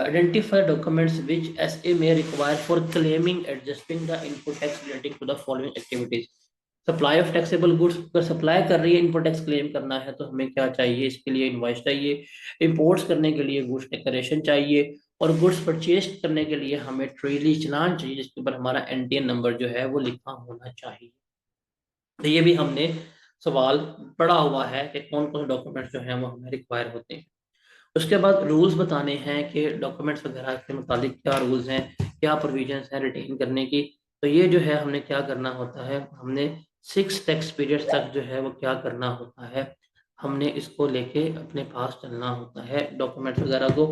identify documents which SA may require for claiming adjusting the input tax relating to the following activities. Supply of taxable goods, अगर supply कर रही है input tax claim करना है तो हमें क्या चाहिए? इसके लिए इनवॉइस चाहिए। इंपोर्ट्स करने के लिए गुड्स डिक्लेरेशन चाहिए, और गुड्स परचेज करने के लिए हमें ट्रेली चलान चाहिए जिसके ऊपर हमारा एनटीएन नंबर जो है वो लिखा होना चाहिए। तो ये भी हमने सवाल पढ़ा हुआ है कि कौन कौन से डॉक्यूमेंट्स जो हैं वो हमें रिक्वायर होते हैं। उसके बाद रूल्स बताने हैं कि डॉक्यूमेंट्स वगैरह के मुताबिक क्या रूल्स हैं, क्या प्रोविजंस हैं रिटेन करने की। तो ये जो है हमने क्या करना होता है, हमने 6 टैक्स पीरियड्स तक जो है वो क्या करना होता है, हमने इसको लेके अपने पास चलना होता है डॉक्यूमेंट्स वगैरह को।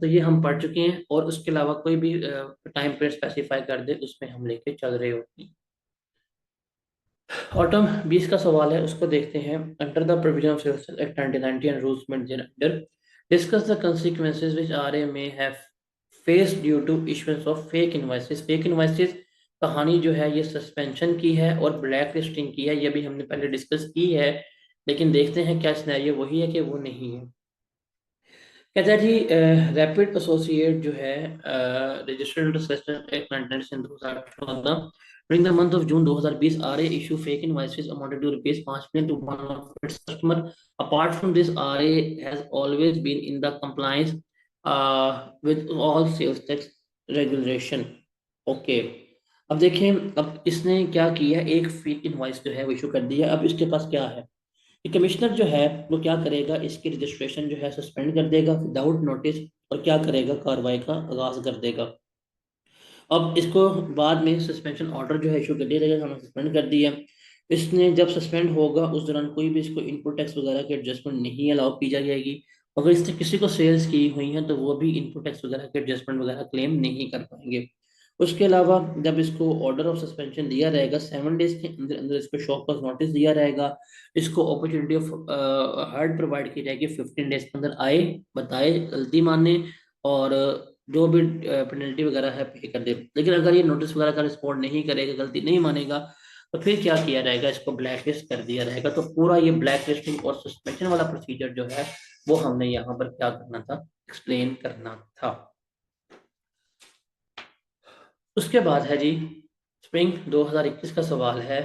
तो ये हम पढ़ चुके हैं, और उसके अलावा कोई भी टाइम पीरियड स्पेसिफाई कर दे उसमें हम लेके चल रहे होते हैं। ऑटम 20 का सवाल है, उसको देखते हैं। Under the provision of sales act 1990 and rules made thereunder discuss the consequences which RA may have faced due to issuance of fake invoices। Fake invoices कहानी जो है ये सस्पेंशन की है और ब्लैक लिस्टिंग की है, ये भी हमने पहले डिस्कस की है, लेकिन देखते हैं क्या सिनेरियो वही है कि वो नहीं है। कहता है जी, रैपिड एसोसिएट जो है registered system act 1914 during the month of June 2020 RA issue fake invoices amounted to rupees 5 million to one of its customer। Apart from this, RA has always been in the compliance with all sales tax regulation। Okay, अब देखें, अब इसने क्या किया, एक fake invoice जो है वो इशू कर दिया। अब इसके पास क्या है, कि कमिश्नर जो है वो क्या करेगा, इसकी रजिस्ट्रेशन जो है सस्पेंड कर देगा विदाउट नोटिस, और क्या करेगा, कार्रवाई का आगाज कर देगा। अब इसको बाद में सस्पेंशन ऑर्डर जो है इशू कर दिया जाएगा, हमने सस्पेंड कर दिया। इसने जब सस्पेंड होगा उस दौरान कोई भी इसको इनपुट टैक्स वगैरह की एडजस्टमेंट नहीं अलाउ की जाएगी। अगर इसने किसी को सेल्स की हुई है तो वो भी इनपुट टैक्स वगैरह के एडजस्टमेंट वगैरह क्लेम नहीं कर पाएंगे। उसके अलावा जब इसको ऑर्डर ऑफ सस्पेंशन दिया रहेगा 7 डेज के अंदर अंदर इसको शॉप कॉज नोटिस दिया रहेगा, इसको अपॉर्चुनिटी ऑफ हर्ड प्रोवाइड की जाएगी, 15 डेज के अंदर आए, बताए, गलती माने और जो भी पेनल्टी वगैरह है पे कर दे। लेकिन अगर ये नोटिस वगैरह का रिस्पॉन्ड नहीं करेगा, गलती नहीं मानेगा, तो फिर क्या किया जाएगा, इसको ब्लैक लिस्ट कर दिया जाएगा। तो पूरा ये ब्लैक लिस्टिंग और सस्पेंशन वाला प्रोसीजर जो है वो हमने यहाँ पर क्या करना था, एक्सप्लेन करना था। उसके बाद है जी स्प्रिंग 2021 का सवाल है,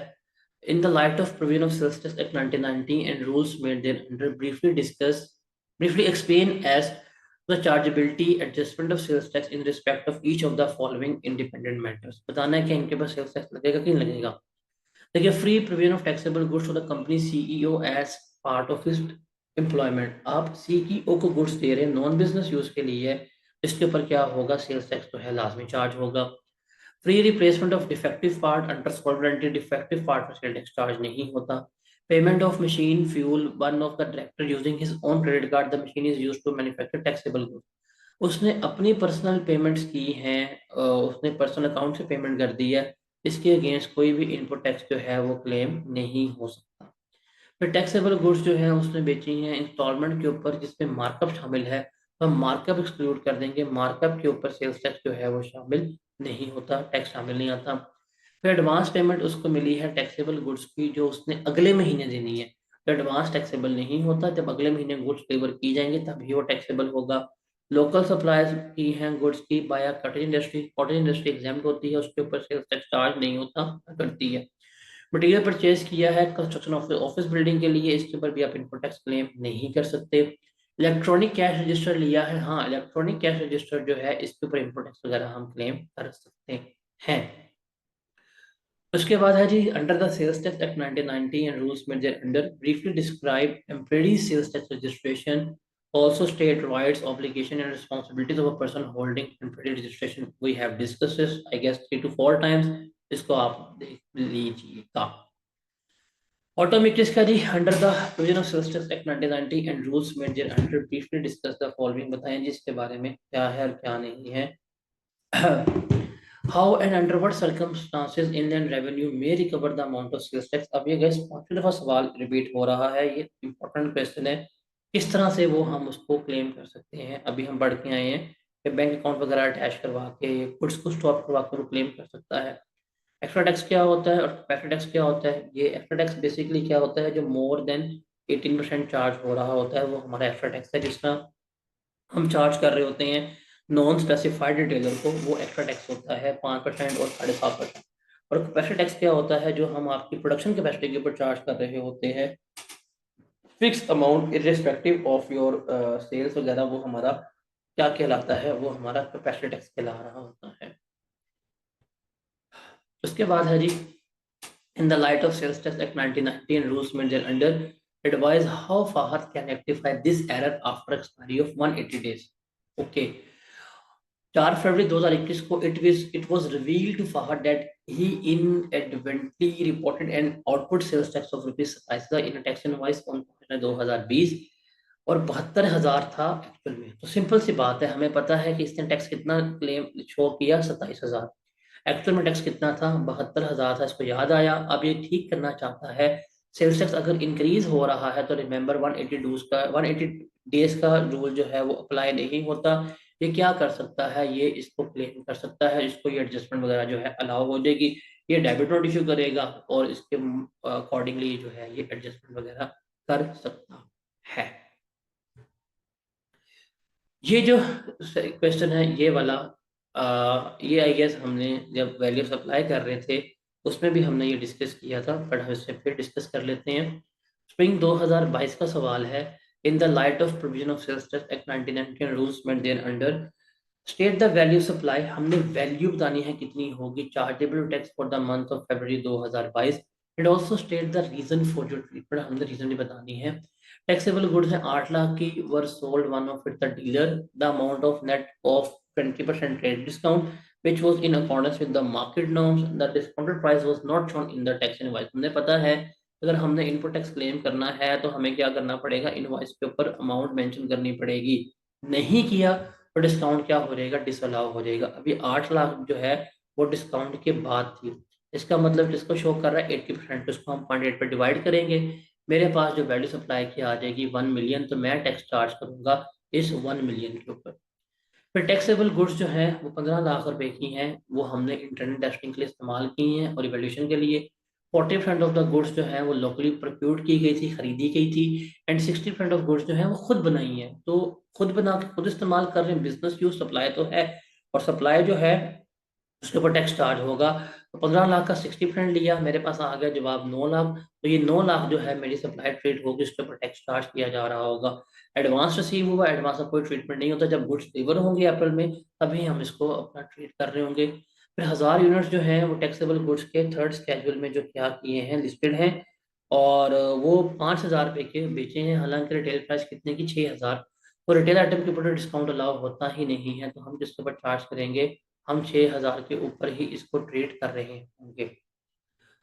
in the light of provision of sales tax act 1990 and rules made thereunder briefly explain as the chargeability adjustment of sales tax in respect of each of the following independent matters। बताना है कि इनके पास sales tax लगेगा कि नहीं लगेगा। देखिए, free provision of taxable goods to the company CEO as part of his employment. आप सीईओ को गुड्स दे रहे हैं नॉन बिजनेस यूज के लिए, इसके ऊपर क्या होगा, सेल्स टैक्स तो है लाजमी चार्ज होगा। Free replacement of defective part under सॉल्वेंटी, डिफेक्टिव पार्ट पर सेल टैक्स चार्ज नहीं होता। Payment of machine fuel one of the director using his own credit card, the machine is used to manufacture taxable goods. उसने अपनी personal payments की हैं, उसने personal account से पेमेंट कर दी है, इसके अगेंस्ट कोई भी इनपुट टैक्स जो है वो क्लेम नहीं हो सकता। फिर टैक्सेबल गुड्स जो है उसने बेची हैं इंस्टॉलमेंट के ऊपर जिसमें मार्कअप शामिल है, तो हम मार्कअप एक्सक्लूड कर देंगे, मार्कअप के ऊपर सेल्स टैक्स जो है वो शामिल नहीं होता, टैक्स शामिल नहीं आता। फिर एडवांस पेमेंट उसको मिली है टैक्सेबल गुड्स की जो उसने अगले महीने देनी है, तो एडवांस टैक्सेबल नहीं होता, जब अगले महीने गुड्स डिलीवर की जाएंगे तभी वो टैक्सेबल होगा। लोकल सप्लाईज की हैं गुड्स की बाय कॉटेज इंडस्ट्री एग्जाम्प्ट होती है, उसके ऊपर सेल्स टैक्स चार्ज नहीं होता, करती है। मटेरियल परचेज किया है कंस्ट्रक्शन ऑफिस बिल्डिंग के लिए, इसके ऊपर भी आप इनपुट टैक्स क्लेम नहीं कर सकते। इलेक्ट्रॉनिक कैश रजिस्टर लिया है, हाँ इलेक्ट्रॉनिक कैश रजिस्टर जो है इसके ऊपर इनपुट टैक्स वगैरह हम क्लेम कर सकते हैं। उसके बाद है जी under the sales tax act 1990 and rules made thereunder briefly describe employee sales tax registration, also state rights, obligation and responsibilities of a person holding employee registration। we have discussed this I guess 3 to 4 times, इसको आप देख लीजिएगा। Automatics का जी under the provision of sales tax act 1990 and rules made thereunder briefly discuss the following. बताएं जी इसके बारे में क्या है और क्या नहीं है। How and under what circumstances inland revenue may recover the amount of sales tax. अब ये गैस 5वीं दफा सवाल रिपीट हो रहा है, ये इंपॉर्टेंट क्वेश्चन है, किस तरह से वो हम उसको क्लेम कर सकते हैं। अभी हम पढ़ के आए हैं कि बैंक अकाउंट वगैरह अटैच करवा के गुड्स को स्टॉप करवा कर वो क्लेम कर सकता है। एक्स्ट्रा टैक्स क्या होता है और पैक्टा टैक्स क्या होता है। ये एक्स्ट्रा टैक्स बेसिकली क्या होता है, जो मोर देन 18% चार्ज हो रहा होता है वो हमारा एक्स्ट्रा टैक्स है, जिसका हम चार्ज कर रहे होते हैं नॉन स्पेसिफाइड रिटेलर को, वो एक्स्ट्रा टैक्स होता है 5% और 7.5%। और कैपेसिटी टैक्स क्या होता है, जो हम आपकी प्रोडक्शन कैपेसिटी के ऊपर चार्ज कर रहे होते हैं fix amount irrespective of your sales वगैरह, वो हमारा क्या कहलाता है, वो हमारा कैपेसिटी टैक्स कहला रहा होता है। उसके बाद है जी in the light of sales tax act 1990 and rules made thereunder, advise how Fahad can rectify this error after expiry of 180 days। okay, 4 फरवरी 2021 को it was revealed to Fahad that he inadvertently reported an output sales tax of rupees 27,000 in a tax invoice on 2020 और 72,000 था actual में। तो simple सी बात है, हमें पता है कि इसने टैक्स कितना क्लेम शो किया, 27,000, एक्चुअल में टैक्स कितना था, 72,000 था, इसको याद आया, अब ये ठीक करना चाहता है। सेल्स टैक्स अगर इंक्रीज हो रहा है तो रिमेंबर 180 डेज का रूल जो है वो अप्लाई नहीं होता। ये क्या कर सकता है, ये इसको क्लेम कर सकता है, इसको ये एडजस्टमेंट वगैरह जो है अलाउ हो जाएगी, ये डेबिट नोट इशू करेगा और इसके अकॉर्डिंगली जो है ये एडजस्टमेंट वगैरह कर सकता है। ये जो क्वेश्चन है ये वाला, ये आई गेस हमने जब वैल्यू सप्लाई कर रहे थे उसमें भी हमने ये डिस्कस किया था, बट हम इससे फिर डिस्कस कर लेते हैं। स्प्रिंग 2022 का सवाल है, in the light of provision of sales tax act 1990 rules made thereunder state the value supply. हमने वैल्यू बतानी है कितनी होगी chargeable tax for the month of February 2022 and also state the reason for your treatment. हमने reason भी बतानी है। Taxable goods है 8 लाख की, were sold one of it the dealer, the amount of net of 20% trade discount which was in accordance with the market norms, the discounted price was not shown in the tax invoice। हमें पता है अगर हमने input tax claim करना है तो हमें क्या करना पड़ेगा, इनवॉइस के ऊपर अमाउंट मेंशन करनी पड़ेगी, नहीं किया तो डिस्काउंट क्या हो जाएगा, डिसअलाउ हो जाएगा। अभी 8 लाख जो है वो डिस्काउंट के बाद थी। इसका मतलब जिसको शो कर रहा है 80%, उसको हम 0.8 पे डिवाइड करेंगे, मेरे पास जो वैल्यू सप्लाई की आ जाएगी 1 मिलियन, तो मैं टैक्स चार्ज करूंगा इस 1 मिलियन के ऊपर। फिर टैक्सेबल गुड्स जो है वो 15 लाख रुपए की हैं, वो हमने इंटरनल टेस्टिंग के लिए इस्तेमाल की हैं और इवेल्यूशन के लिए। 40% ऑफ द गुड्स जो है वो लोकली प्रोक्यूर्ड की गई थी, खरीदी गई थी। एंड 60% ऑफ गुड्स जो है वो खुद बनाई हैं, तो खुद बना के खुद इस्तेमाल कर रहे हैं, बिजनेस यूज सप्लाई तो है। और सप्लाई जो है उसके ऊपर टैक्स चार्ज होगा। तो 15 लाख का 60% लिया, मेरे पास आ गया जवाब 9 लाख। तो ये 9 लाख जो है मेरी सप्लाई ट्रेड होगी, उसके ऊपर टैक्स चार्ज किया जा रहा होगा। एडवांस रिसीव हुआ, एडवांस का कोई ट्रीटमेंट नहीं होता, जब गुड्स डिलीवर होंगे अप्रैल में तभी हम इसको अपना ट्रीट कर रहे होंगे। फिर 1000 यूनिट्स जो हैं वो टैक्सेबल गुड्स के थर्ड स्केड्यूल में जो क्या किए हैं लिस्टेड हैं, और वो 5000 रुपये के बेचे हैं, हालांकि रिटेल प्राइस कितने की 6000। तो रिटेल आइटम के ऊपर डिस्काउंट अलाउ होता ही नहीं है, तो हम जिसके ऊपर चार्ज करेंगे हम 6000 के ऊपर ही इसको ट्रेड कर रहे होंगे।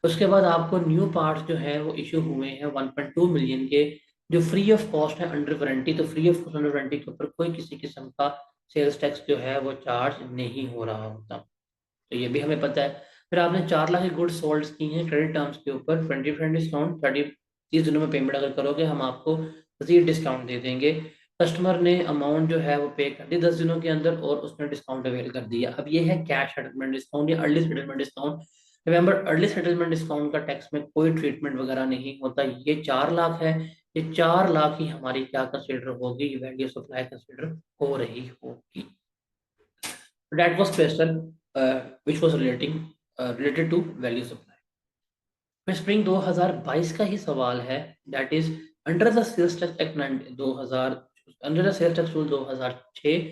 उसके बाद आपको न्यू पार्ट्स जो है वो इशू हुए हैं 1.2 मिलियन के, जो फ्री ऑफ कॉस्ट है अंडर वारंटी। तो free of cost under warranty के ऊपर कोई किसी किस्म का सेल्स टैक्स जो है वो चार्ज नहीं हो रहा होता, तो ये भी हमें पता है। फिर आपने 4 लाख की गुड्स सोल्ड की हैं क्रेडिट टर्म्स के ऊपर, 20% डिस्काउंट, 30 दिनों में पेमेंट अगर करोगे हम आपको मजीद डिस्काउंट दे देंगे। कस्टमर ने अमाउंट जो है वो पे कर दी 10 दिनों के अंदर और उसने डिस्काउंट अवेल कर दिया। अब ये है कैश सेटलमेंट डिस्काउंट या early settlement discount. Remember, early settlement discount का टैक्स में कोई ट्रीटमेंट वगैरह नहीं होता। ये 4 लाख है, ये 4 लाख ही हमारी क्या कंसिडर होगी, वैल्यू सप्लाई कंसिडर हो रही होगी। That was question which was related to value supply. फिर स्प्रिंग 2022 का ही सवाल है, that is under the sales tax act 2000, under the sales tax rule 2006,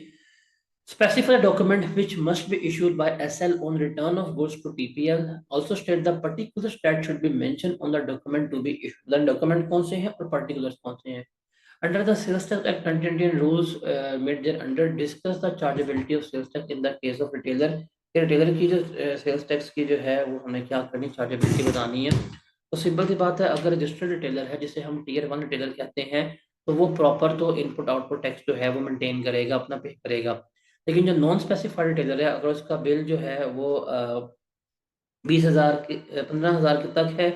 specify the document which must be issued by SL on return of goods to TPL. Also state the particulars that should be mentioned on the document to be issued. Then document कौन से हैं और particulars कौन से हैं? Under the sales tax act, content and rules made thereunder discuss the chargeability of sales tax in the case of retailer. कि retailer की जो सेल्स टैक्स की जो है वो हमें क्या करनी, चार्जेबिलिटी बतानी है। तो सिंपल सी बात है, अगर रजिस्टर्ड रिटेलर है जिसे हम टीयर 1 रिटेलर कहते हैं, तो वो प्रॉपर तो इनपुट आउटपुट टैक्स जो है वो मेंटेन करेगा, अपना पे करेगा। लेकिन जो नॉन स्पेसिफाइड रिटेलर है, अगर उसका बिल जो है वो 20,000 के 15,000 के तक है,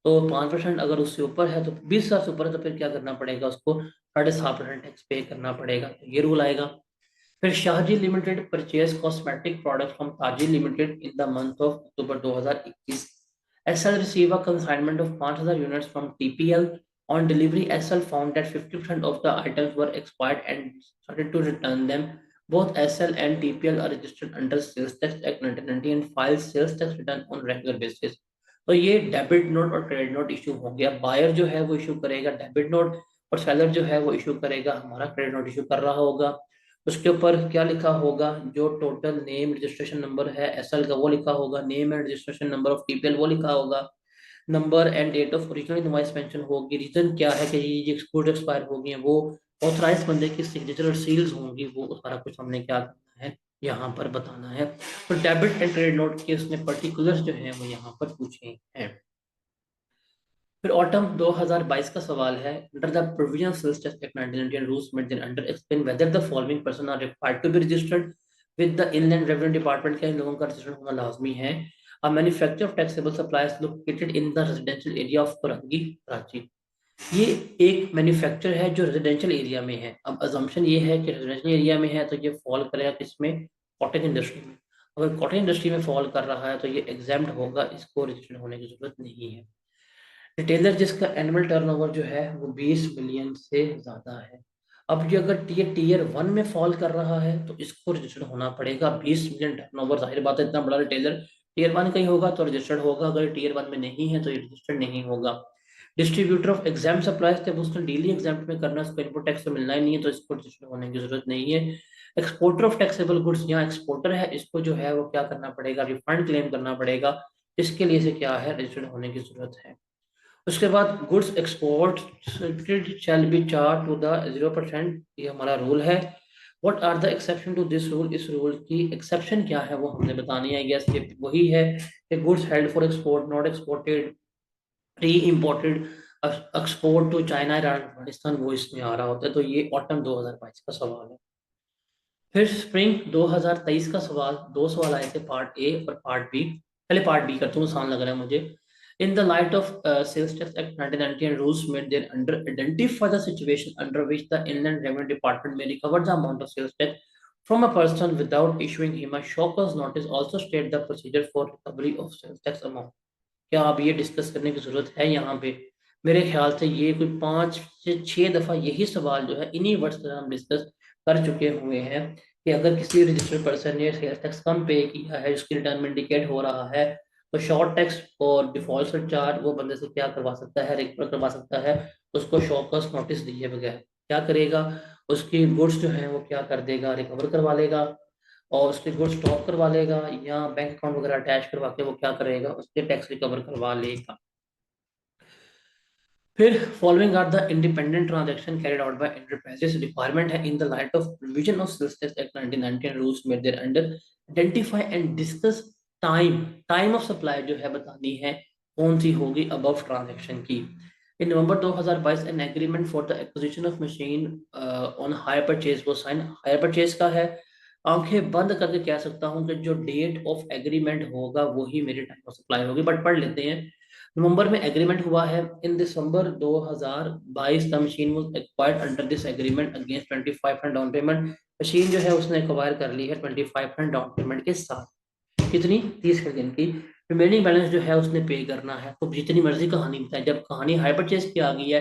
तो 5% अगर उससे ऊपर है, तो 20,000 से ऊपर है, तो फिर क्या करना पड़ेगा, उसको 7.5% टैक्स पे करना पड़ेगा, तो ये रूल आएगा। फिर Shahji limited purchase cosmetic product from Taji limited in the month of October 2021। SL receive a consignment of 5,000 units from TPL. On delivery SL found that 50% of the items were expired and started to return them. Both SL and TPL are registered under Sales Tax Act 1990 and file sales tax return on regular basis. तो ये debit note और credit note issue हो गया। Buyer जो है वो issue करेगा debit note, और सेलर जो है वो इशू करेगा हमारा क्रेडिट नोट इशू कर रहा होगा। उसके ऊपर क्या लिखा होगा, जो टोटल नेम रजिस्ट्रेशन नंबर है एसएल का वो लिखा होगा, name and registration number of TPL वो लिखा होगा, number and date of original invoice mention होगी, रीजन क्या है कि ये एक्सपोर्ट एक्सपायर हो गई है, वो ऑथराइज बंदे की सिग्नेचर और सील्स होंगी, वो सारा कुछ हमने क्या करना है यहाँ पर बताना है। तो डेबिट एंड क्रेडिट नोट के उसने पर्टिकुलर्स जो हैं वो यहाँ पर पूछे हैं। फिर ऑटम 2022 का सवाल है, under the provision sales tax act 1990 rules made then under explain whether the following person are required to be registered with the inland revenue department के इन लोगों का रजिस्टर्ड होना लाजमी है। A manufacture of taxable supplies located in the residential area of Korangi Karachi. ये एक मैन्युफैक्चर है जो रेजिडेंशियल एरिया में है। अब अजम्पशन ये है कि रेजिडेंशियल एरिया में है तो ये फॉल करेगा किसमें, कॉटेज इंडस्ट्री में। अगर कॉटेज इंडस्ट्री में फॉल कर रहा है तो ये एग्जाम्प्ट होगा, इसको रजिस्टर्ड होने की जरूरत नहीं है। रिटेलर जिसका एनुअल टर्नओवर जो है वो 20 मिलियन से ज्यादा है। अब ये अगर टीयर 1 में फॉल कर रहा है तो इसको रजिस्टर्ड होना पड़ेगा। 20 मिलियन टर्नओवर, जाहिर बात है इतना बड़ा रिटेलर टीयर 1 का ही होगा तो रजिस्टर्ड होगा, अगर टीयर 1 में नहीं है तो ये रजिस्टर्ड नहीं होगा। डिस्ट्रीब्यूटर ऑफ एग्जाम सप्लाईज, जब उसने डेली एग्जाम में करना है, उसको इनपुट टैक्स तो मिलना ही नहीं है, तो इसको रजिस्टर्ड होने की जरूरत नहीं है। एक्सपोर्टर ऑफ टैक्सेबल गुड्स, यहाँ एक्सपोर्टर है, इसको जो है वो क्या करना पड़ेगा, रिफंड क्लेम करना पड़ेगा, इसके लिए से क्या है रजिस्टर्ड होने की जरूरत है। उसके बाद goods export shall be charge to the 0%, ये हमारा रूल है। What are the exception to this rule, इस रूल की एक्सेप्शन क्या है वो हमने बतानी है। यस, ये वही है कि goods held for export not exported, re imported, export to China Iran Afghanistan, वो इसमें आ रहा होता है। तो ये ऑटम 2022 का सवाल है। फिर स्प्रिंग 2023 का सवाल, दो सवाल आए थे, पार्ट ए और पार्ट बी। पहले पार्ट बी करता हूँ, आसान लग रहा है मुझे। In the light of sales tax act 1990 and rules made thereafter, identify the situation under which the Inland Revenue Department may recover the amount of sales tax from a person without issuing him a shockers notice. Also state the procedure for recovery of sales tax amount. क्या अब ये discuss करने की जरूरत है यहाँ पे? मेरे ख्याल से ये कोई 5 से 6 दफा यही सवाल जो है इन्हीं वर्ड्स पर हम डिस्कस कर चुके हुए हैं कि अगर किसी रजिस्टर्ड पर्सन ने सेल्स टैक्स कम पे किया है, उसकी रिटर्न में इंडिकेट हो रहा है, तो शॉर्ट टैक्स और डिफॉल्ट सरचार्ज वो बंदे से क्या करवा सकता है, रिकवर करवा सकता है। उसको शॉकर्स नोटिस दिए बगैर क्या करेगा, उसकी गुड्स जो है वो क्या कर देगा, रिकवर करवा लेगा, और उसके गुड्स स्टॉक करवा लेगा, या बैंक अकाउंट वगैरह अटैच करवा के वो क्या करेगा, उसके टैक्स रिकवर करवा लेगा। फिर following are the independent transaction carried out by enterprises, requirement है in the light of provision of sales tax act 1990 and rules made there under, identify and discuss time, time of supply जो है बतानी है कौन सी होगी above transaction की। In November 2022, an agreement for the acquisition of machine on hire purchase was signed. Hire purchase का है, आंखें बंद करके कह सकता हूँ कि जो डेट ऑफ एग्रीमेंट होगा वही मेरी टाइम ऑफ सप्लाई होगी, बट पढ़ लेते हैं। नवंबर में एग्रीमेंट हुआ है। इन दिसंबर 2022 the machine was acquired under this agreement against 25% down payment. Machine जो है उसने एक्वायर कर ली है 25% डाउन पेमेंट के साथ। कितनी? 30 दिन की। रिमेनिंग बैलेंस जो है उसने पे करना है। तो जितनी मर्जी कहानी बताए, जब कहानी हाई परचेज की आ गई है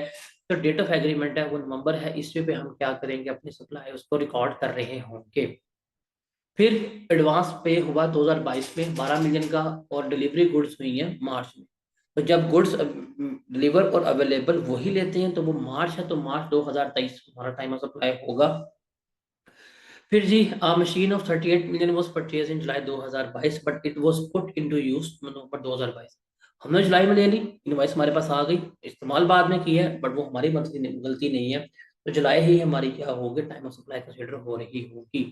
तो डेट ऑफ एग्रीमेंट है वो नवंबर है, इसी पे हम क्या करेंगे, अपनी सप्लाई उसको रिकॉर्ड कर रहे होंगे। फिर एडवांस पे हुआ 2022 में 12 मिलियन का, और डिलीवरी गुड्स हुई है मार्च में। तो जब गुड्स डिलीवर और अवेलेबल वही लेते हैं तो वो मार्च है, तो मार्च 2023 हमारा टाइम ऑफ सप्लाई होगा। फिर जी machine of 38 million was purchase in July 2022 but it was put into use November 2022। हमने जुलाई में ले ली, इनवॉइस हमारे पास आ गई, इस्तेमाल बाद में किया है, बट वो हमारी गलती नहीं है। तो जुलाई ही हमारी क्या होगी, टाइम ऑफ सप्लाई कंसीडर हो रही होगी।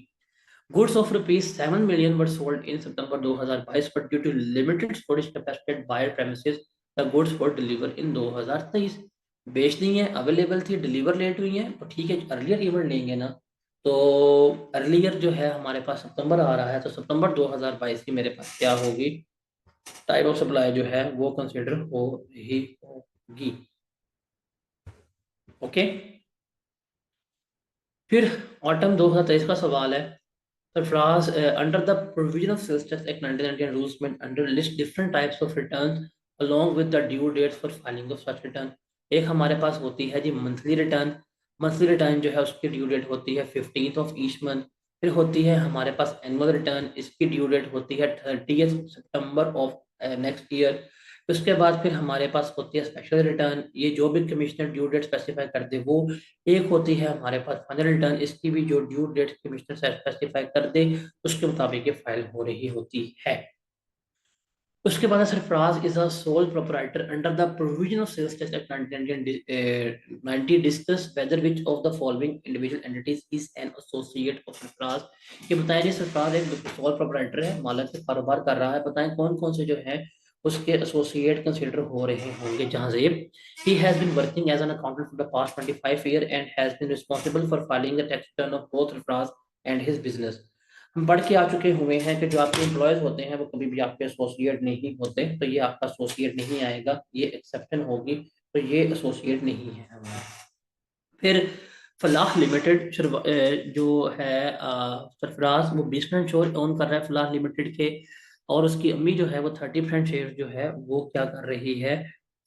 Goods of rupees 7 million were sold in September 2022, but due to limited storage capacity at buyer premises, the goods were delivered in 2023। बेच दी है, अवेलेबल थी, डिलीवर लेट हुई है, तो ठीक है अर्लियर इवेंट लेंगे ना। तो अर्लियर जो है हमारे पास सितंबर आ रहा है, तो सितंबर 2022 की मेरे पास क्या होगी, टाइप ऑफ सप्लाई जो है वो कंसिडर हो रही होगी। ओके। फिर ऑटम 2023 का सवाल है। Surprise, under the provision of sales tax act 1990 and rules meant under list different types of returns along with the due dates for filing of such return। एक हमारे पास होती है जी मंथली रिटर्न। मंथली रिटर्न जो है उसकी due date होती है 15th of each month. फिर होती है हमारे पास एनुअल रिटर्न, इसकी ड्यू डेट होती है 30th September of next year. उसके बाद फिर हमारे पास होती है स्पेशल रिटर्न, ये जो भी कमिश्नर ड्यू डेट स्पेसिफाई कर दे वो। एक होती है हमारे पास फाइनल रिटर्न, इसकी भी जो ड्यू डेट कमिश्नर स्पेसिफाई कर दे उसके मुताबिक ये फाइल हो रही होती है। उसके बाद Sarfaraz is a sole proprietor under the provision of sales tax act 1990 discuss whether which of the following individual entities is an associate of Sarfaraz. ये बताएं जी, सरफराज एक सोल प्रोपराइटर है, मालिक से कारोबार कर रहा है, बताएं कौन कौन से जो है उसके एसोसिएट कंसिडर हो रहे होंगे। जहां से he has been working as an accountant for the past 25 years and has been responsible for filing the tax return of both Rafraz and his business। हम पढ़ के आ चुके हुए हैं कि जो आपके एम्प्लॉयज होते हैं वो कभी भी आपके एसोसिएट नहीं होते, तो ये आपका एसोसिएट नहीं आएगा, ये एक्सेप्शन होगी, तो ये एसोसिएट नहीं है हमारा। फिर फलाह लिमिटेड जो है सरफराज वो 20% शेयर ओन कर रहा है फलाह लिमिटेड के, और उसकी अम्मी जो है वो 30% शेयर जो है वो क्या कर रही है,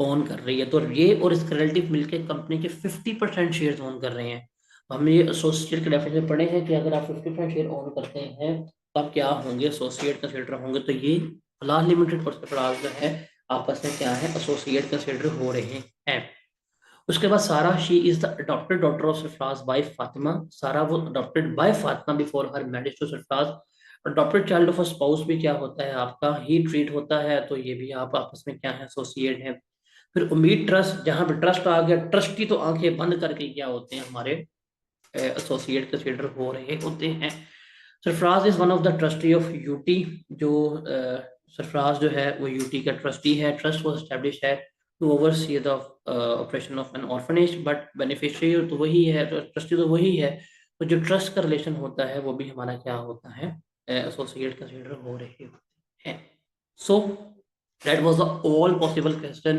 ओन कर रही है। तो ये और इसके रिलेटिव मिलकर कंपनी के 50% शेयर ओन कर रहे हैं। हमने ये एसोसिएट के डेफिनेशन में पढ़े हैं कि अगर आप 50% शेयर ओन करते हैं तो आप क्या होंगे, एसोसिएट कंसिडर होंगे। तो ये फलाह लिमिटेड और सरफराज जो है आपस में क्या है, एसोसिएट कंसिडर हो रहे हैं। उसके बाद Sara, she is the adopted daughter of Sarfaraz by Fatima. Sara वो adopted by Fatima before her marriage to Sarfaraz. Adopted child of a spouse भी क्या होता है आपका, ही ट्रीट होता है, तो ये भी आप आपस में क्या है, एसोसिएट है। फिर उम्मीद ट्रस्ट, जहां पे ट्रस्ट आ गया, ट्रस्टी तो आंखें बंद करके क्या होते हैं हमारे एसोसिएट कंसिडर हो रहे होते हैं। Sarfaraz is one of the trustee of UT. जो सरफराज जो है वो यूटी का ट्रस्टी है। ट्रस्ट वॉज एस्टेब्लिश है to oversee the operation of an orphanage, but beneficiary तो वही है, ट्रस्टी तो वही है, तो जो ट्रस्ट का रिलेशन होता है वो भी हमारा क्या होता है, एसोसिएट कंसीडर हो रहे होते हैं। So that was the all possible question,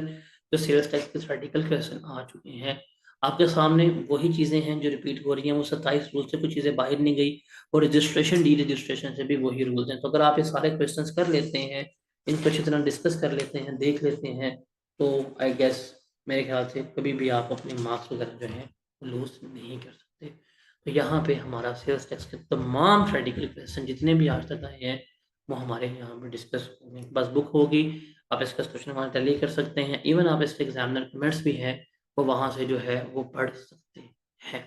जो सेल्स टैक्स के थ्योरेटिकल क्वेश्चन आ चुके हैं। आपके सामने वही चीज़ें हैं जो रिपीट हो रही हैं, वो 27 रूल से कुछ चीज़ें बाहर नहीं गई, और रजिस्ट्रेशन डी रजिस्ट्रेशन से भी वही रूल्स हैं। तो अगर आप ये सारे क्वेश्चंस कर लेते हैं, इनको अच्छी तरह डिस्कस कर लेते हैं, देख लेते हैं, तो आई गेस मेरे ख्याल से कभी भी आप अपने मार्क्स वगैरह जो हैं लूज नहीं कर सकते। तो यहाँ पे हमारा सेल्स टैक्स के तमाम थ्योरेटिकल क्वेश्चन जितने भी आज तक आए हैं वो हमारे यहाँ पे डिस्कस होंगे। बस बुक होगी, आप इसका क्वेश्चन वहाँ टैली कर सकते हैं, इवन आप इसके एग्जामिनर कमेंट्स भी हैं वो वहाँ से जो है वो पढ़ सकते हैं।